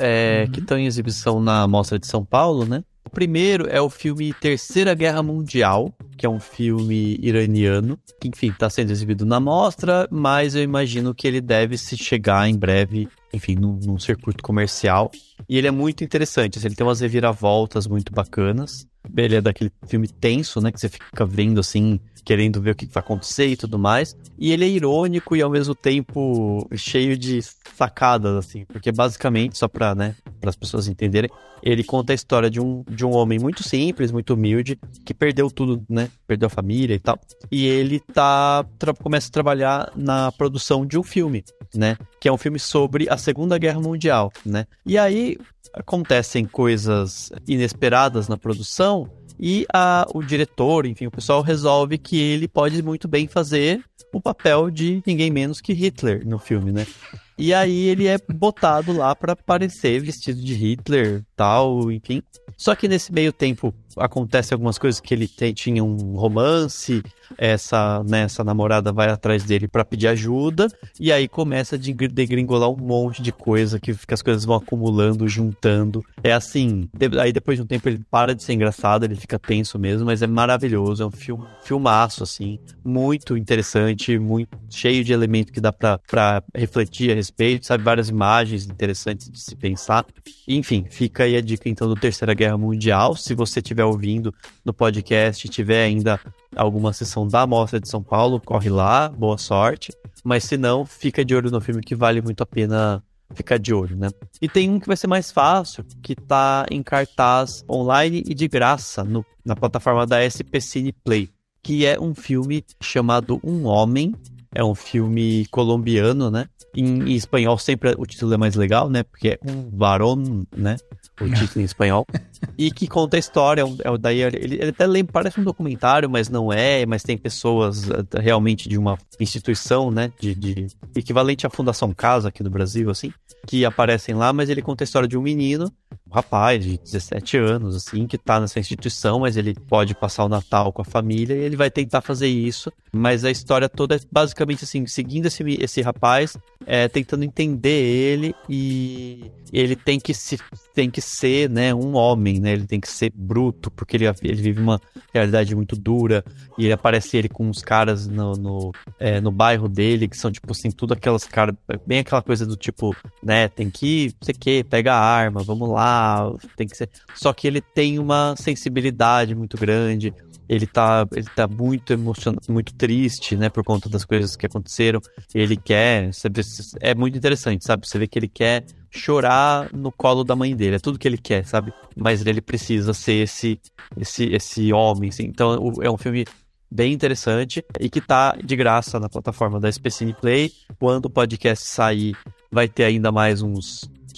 que estão em exibição na Mostra de São Paulo, né? O primeiro é o filme Terceira Guerra Mundial, que é um filme iraniano, que, enfim, está sendo exibido na mostra, mas eu imagino que ele deve se chegar em breve, enfim, num circuito comercial. E ele é muito interessante, assim, ele tem umas reviravoltas muito bacanas. Ele é daquele filme tenso, né? Que você fica vendo assim, querendo ver o que vai acontecer e tudo mais. E ele é irônico e ao mesmo tempo cheio de sacadas, assim. Porque basicamente, só pra, né, as pessoas entenderem, ele conta a história de um homem muito simples, muito humilde, que perdeu tudo, né? Perdeu a família e tal. E ele começa a trabalhar na produção de um filme, né? Que é um filme sobre a Segunda Guerra Mundial, né? E aí acontecem coisas inesperadas na produção e o diretor, enfim, o pessoal resolve que ele pode muito bem fazer o papel de ninguém menos que Hitler no filme, né? E aí ele é botado lá pra aparecer vestido de Hitler, tal, enfim. Só que nesse meio tempo acontecem algumas coisas que ele tinha um romance, essa namorada vai atrás dele pra pedir ajuda, e aí começa a degringolar um monte de coisa, que as coisas vão acumulando, juntando. É assim, aí depois de um tempo ele para de ser engraçado, ele fica tenso mesmo, mas é maravilhoso, é um filmaço, assim, muito interessante, muito cheio de elementos que dá pra refletir a respeito, sabe, várias imagens interessantes de se pensar. Enfim, fica aí a dica então do Terceira Guerra Mundial. Se você estiver ouvindo no podcast, tiver ainda alguma sessão da Mostra de São Paulo, corre lá, boa sorte. Mas se não, fica de olho no filme, que vale muito a pena ficar de olho, né? E tem um que vai ser mais fácil, que tá em cartaz online e de graça na plataforma da SP Cine Play, que é um filme chamado Um Homem. É um filme colombiano, né? Em espanhol sempre o título é mais legal, né? Porque é Um Varón, né? O título em espanhol. E que conta a história. Daí ele até lembra, parece um documentário, mas não é. Mas tem pessoas realmente de uma instituição, né? De equivalente à Fundação Casa aqui no Brasil, assim. Que aparecem lá, mas ele conta a história de um menino, um rapaz de 17 anos, assim, que tá nessa instituição, mas ele pode passar o Natal com a família e ele vai tentar fazer isso. Mas a história toda é basicamente assim, seguindo esse rapaz, tentando entender ele, e ele tem que ser, né, um homem, né? Ele tem que ser bruto, porque ele vive uma realidade muito dura, e aparece ele com uns caras no bairro dele, que são tipo assim, tudo aquelas caras, bem aquela coisa do tipo, né, tem que, não sei o que, pega a arma, vamos lá, tem que ser. Só que ele tem uma sensibilidade muito grande. Ele tá muito emocionado, muito triste, né, por conta das coisas que aconteceram. Ele quer, é muito interessante, sabe? Você vê que ele quer chorar no colo da mãe dele, é tudo que ele quer, sabe? Mas ele precisa ser esse homem, assim. Então é um filme bem interessante e que tá de graça na plataforma da SP Cine Play. Quando o podcast sair, vai ter ainda mais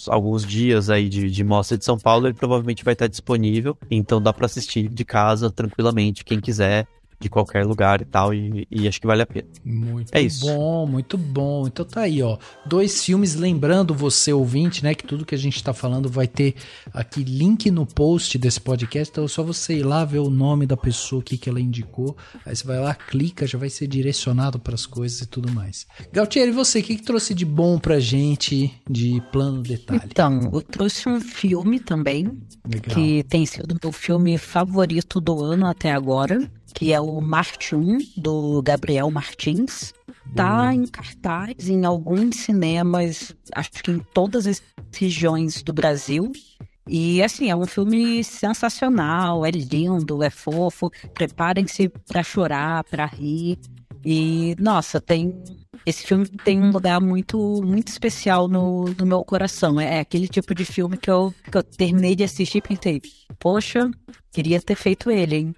alguns dias aí de Mostra de São Paulo, ele provavelmente vai estar disponível, então dá pra assistir de casa tranquilamente, quem quiser, de qualquer lugar e tal, e acho que vale a pena. Muito bom, muito bom. Então tá aí, ó, 2 filmes, lembrando você, ouvinte, né, que tudo que a gente tá falando vai ter aqui link no post desse podcast, então é só você ir lá ver o nome da pessoa que ela indicou, aí você vai lá, clica, já vai ser direcionado pras coisas e tudo mais. Gautier, e você, o que trouxe de bom pra gente de Plano Detalhe? Então, eu trouxe um filme também, legal, que tem sido meu filme favorito do ano até agora, que é o Marte 1, do Gabriel Martins. Tá em cartaz em alguns cinemas, acho que em todas as regiões do Brasil. E, assim, é um filme sensacional, é lindo, é fofo. Preparem-se pra chorar, pra rir. E, nossa, esse filme tem um lugar muito, muito especial no meu coração. É aquele tipo de filme que eu terminei de assistir e pensei, poxa, queria ter feito ele, hein?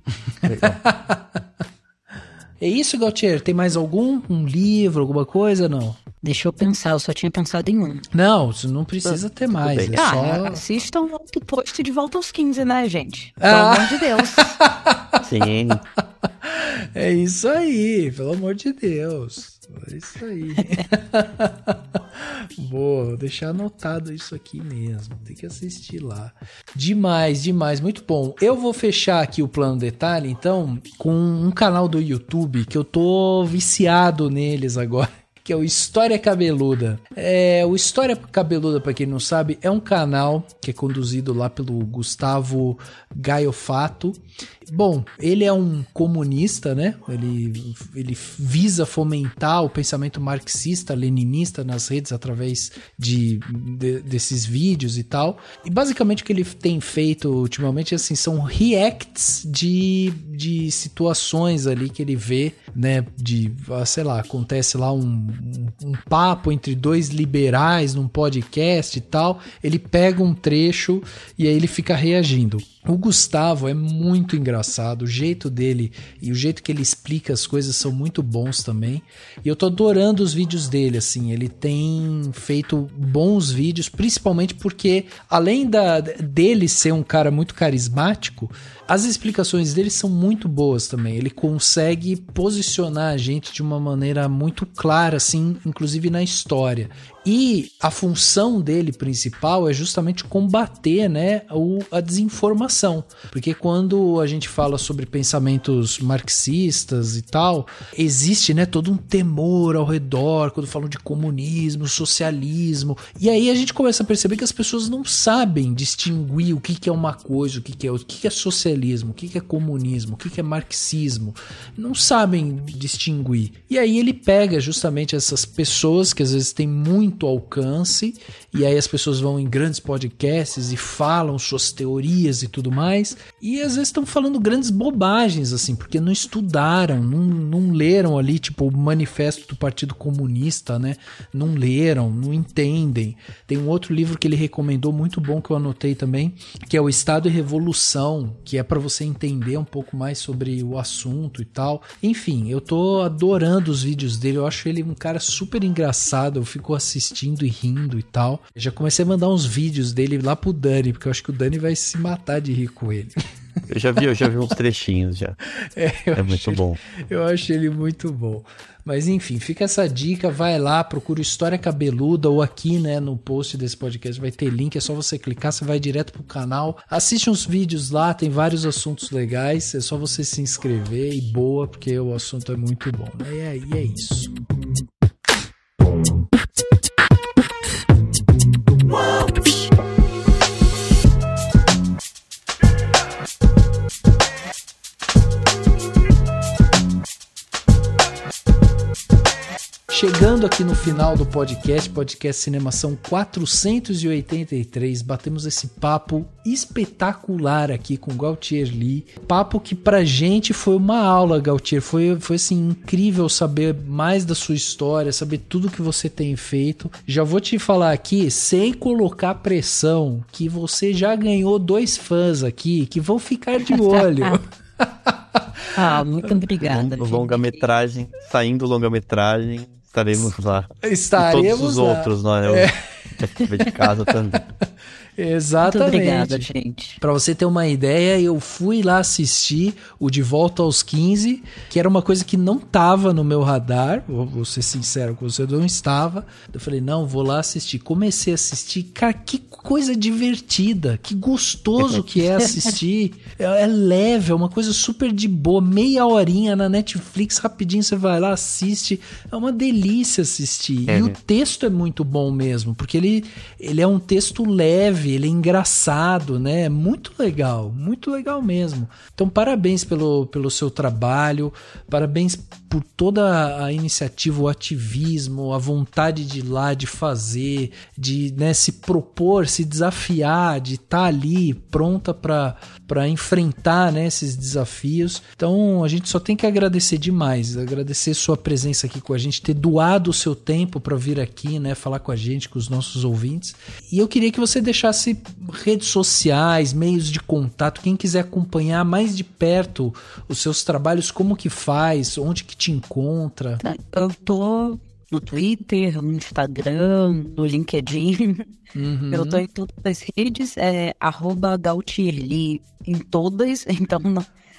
É isso, Gautier? Tem mais algum? Um livro, alguma coisa, não? Deixa eu pensar, eu só tinha pensado em um. Não, não precisa ter mais. É só... Assistam o post de Volta aos 15, né, gente? Pelo amor de Deus. Sim. É isso aí, pelo amor de Deus. É isso aí. Vou deixar anotado isso aqui mesmo. Tem que assistir lá. Demais, demais. Muito bom. Eu vou fechar aqui o Plano Detalhe, então, com um canal do YouTube que eu tô viciado neles agora, que é o História Cabeluda. O História Cabeluda, pra quem não sabe, é um canal que é conduzido lá pelo Gustavo Gaiofato. Bom, ele é um comunista, né? Ele visa fomentar o pensamento marxista, leninista nas redes através desses vídeos e tal. E basicamente o que ele tem feito ultimamente assim, são reacts de situações ali que ele vê, né? Sei lá, acontece lá um papo entre dois liberais num podcast e tal. Ele pega um trecho e aí ele fica reagindo. O Gustavo é muito engraçado, o jeito dele e o jeito que ele explica as coisas são muito bons também. E eu tô adorando os vídeos dele, assim, ele tem feito bons vídeos, principalmente porque, além dele ser um cara muito carismático, as explicações dele são muito boas também. Ele consegue posicionar a gente de uma maneira muito clara, assim, inclusive na história. E a função dele principal é justamente combater, né, a desinformação. Porque quando a gente fala sobre pensamentos marxistas e tal, existe, né, todo um temor ao redor quando falam de comunismo, socialismo. E aí a gente começa a perceber que as pessoas não sabem distinguir o que é uma coisa, o que é socialismo, o que é comunismo, o que é marxismo. Não sabem distinguir. E aí ele pega justamente essas pessoas que às vezes têm muito alcance, e aí as pessoas vão em grandes podcasts e falam suas teorias e tudo mais, e às vezes estão falando grandes bobagens, assim, porque não estudaram, não leram ali, tipo, o manifesto do Partido Comunista, né? Não leram, não entendem. Tem um outro livro que ele recomendou, muito bom, que eu anotei também, que é o Estado e Revolução, que é para você entender um pouco mais sobre o assunto e tal. Enfim, eu tô adorando os vídeos dele, eu acho ele um cara super engraçado, eu fico assistindo e rindo e tal. Eu já comecei a mandar uns vídeos dele lá pro Dani, porque eu acho que o Dani vai se matar de rir com ele. Eu já vi uns trechinhos já. É muito bom. Eu acho ele muito bom. Mas enfim, fica essa dica, vai lá, procura História Cabeluda, ou aqui, né, no post desse podcast vai ter link, é só você clicar, você vai direto pro canal, assiste uns vídeos lá, tem vários assuntos legais, é só você se inscrever e boa, porque o assunto é muito bom, né? E é isso. Chegando aqui no final do podcast Cinemação 483, batemos esse papo espetacular aqui com Gautier Lee. Papo que pra gente foi uma aula, Gautier. Foi assim, incrível saber mais da sua história, saber tudo que você tem feito. Já vou te falar aqui, sem colocar pressão, que você já ganhou 2 fãs aqui, que vão ficar de olho. Muito obrigada. Longa-metragem, saindo longa-metragem. Estaremos lá. Estaremos todos os lá. Outros, né? De casa também. Exatamente. Muito obrigada, gente. Pra você ter uma ideia, eu fui lá assistir o De Volta aos 15, que era uma coisa que não tava no meu radar, vou ser sincero com você, não estava. Eu falei, não, vou lá assistir. Comecei a assistir, cara, que coisa divertida, que gostoso que é assistir. É leve, é uma coisa super de boa, meia horinha na Netflix, rapidinho você vai lá, assiste. É uma delícia assistir. E o texto é muito bom mesmo, porque ele é um texto leve, ele é engraçado, né? Muito legal mesmo. Então, parabéns pelo seu trabalho, parabéns por toda a iniciativa, o ativismo, a vontade de ir lá, de fazer, de, né, se propor, se desafiar, de estar ali pronta para enfrentar, né, esses desafios. Então, a gente só tem que agradecer demais, agradecer sua presença aqui com a gente, ter doado o seu tempo para vir aqui, né, falar com a gente, com os nossos ouvintes. E eu queria que você deixasse redes sociais, meios de contato, quem quiser acompanhar mais de perto os seus trabalhos, como que faz, onde que te encontra? Eu tô no Twitter, no Instagram, no LinkedIn. Eu tô em todas as redes, @GautierLee em todas, então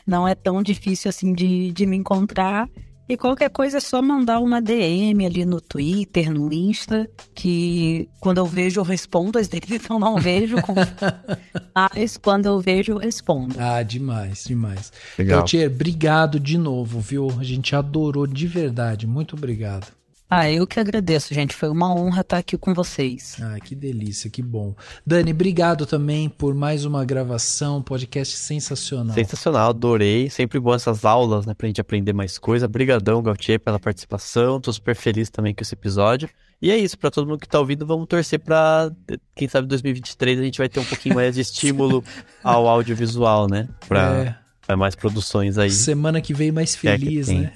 não é tão difícil assim de me encontrar. E qualquer coisa é só mandar uma DM ali no Twitter, no Insta, que quando eu vejo eu respondo, às vezes eu não vejo, mas quando eu vejo eu respondo. Ah, demais. Legal. Gautier, obrigado de novo, viu? A gente adorou de verdade, muito obrigado. Eu que agradeço, gente. Foi uma honra estar aqui com vocês. Que delícia, que bom. Dani, obrigado também por mais uma gravação, podcast sensacional. Sensacional, adorei. Sempre bom essas aulas, né, pra gente aprender mais coisa. Brigadão, Gaultier, pela participação. Tô super feliz também com esse episódio. E é isso, pra todo mundo que tá ouvindo, vamos torcer pra, quem sabe, 2023 a gente vai ter um pouquinho mais de estímulo ao audiovisual, né? Pra mais produções aí. Semana que vem mais feliz, né?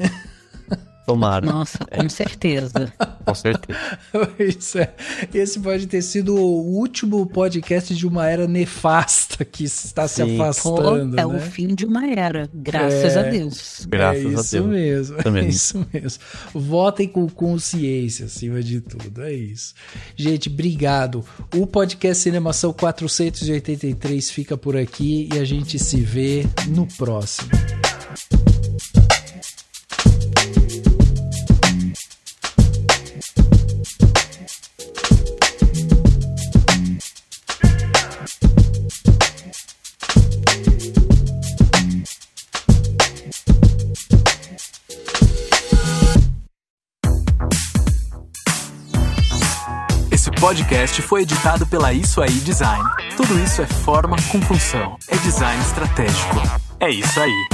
Tomara. Nossa, com certeza. Com certeza. Esse pode ter sido o último podcast de uma era nefasta que está se afastando. O fim de uma era, graças a Deus. Graças a Deus. Isso mesmo. Votem com consciência, acima de tudo. É isso. Gente, obrigado. O podcast Cinemação 483 fica por aqui e a gente se vê no próximo. Esse podcast foi editado pela Isso Aí Design. Tudo isso é forma com função. É design estratégico. É isso aí.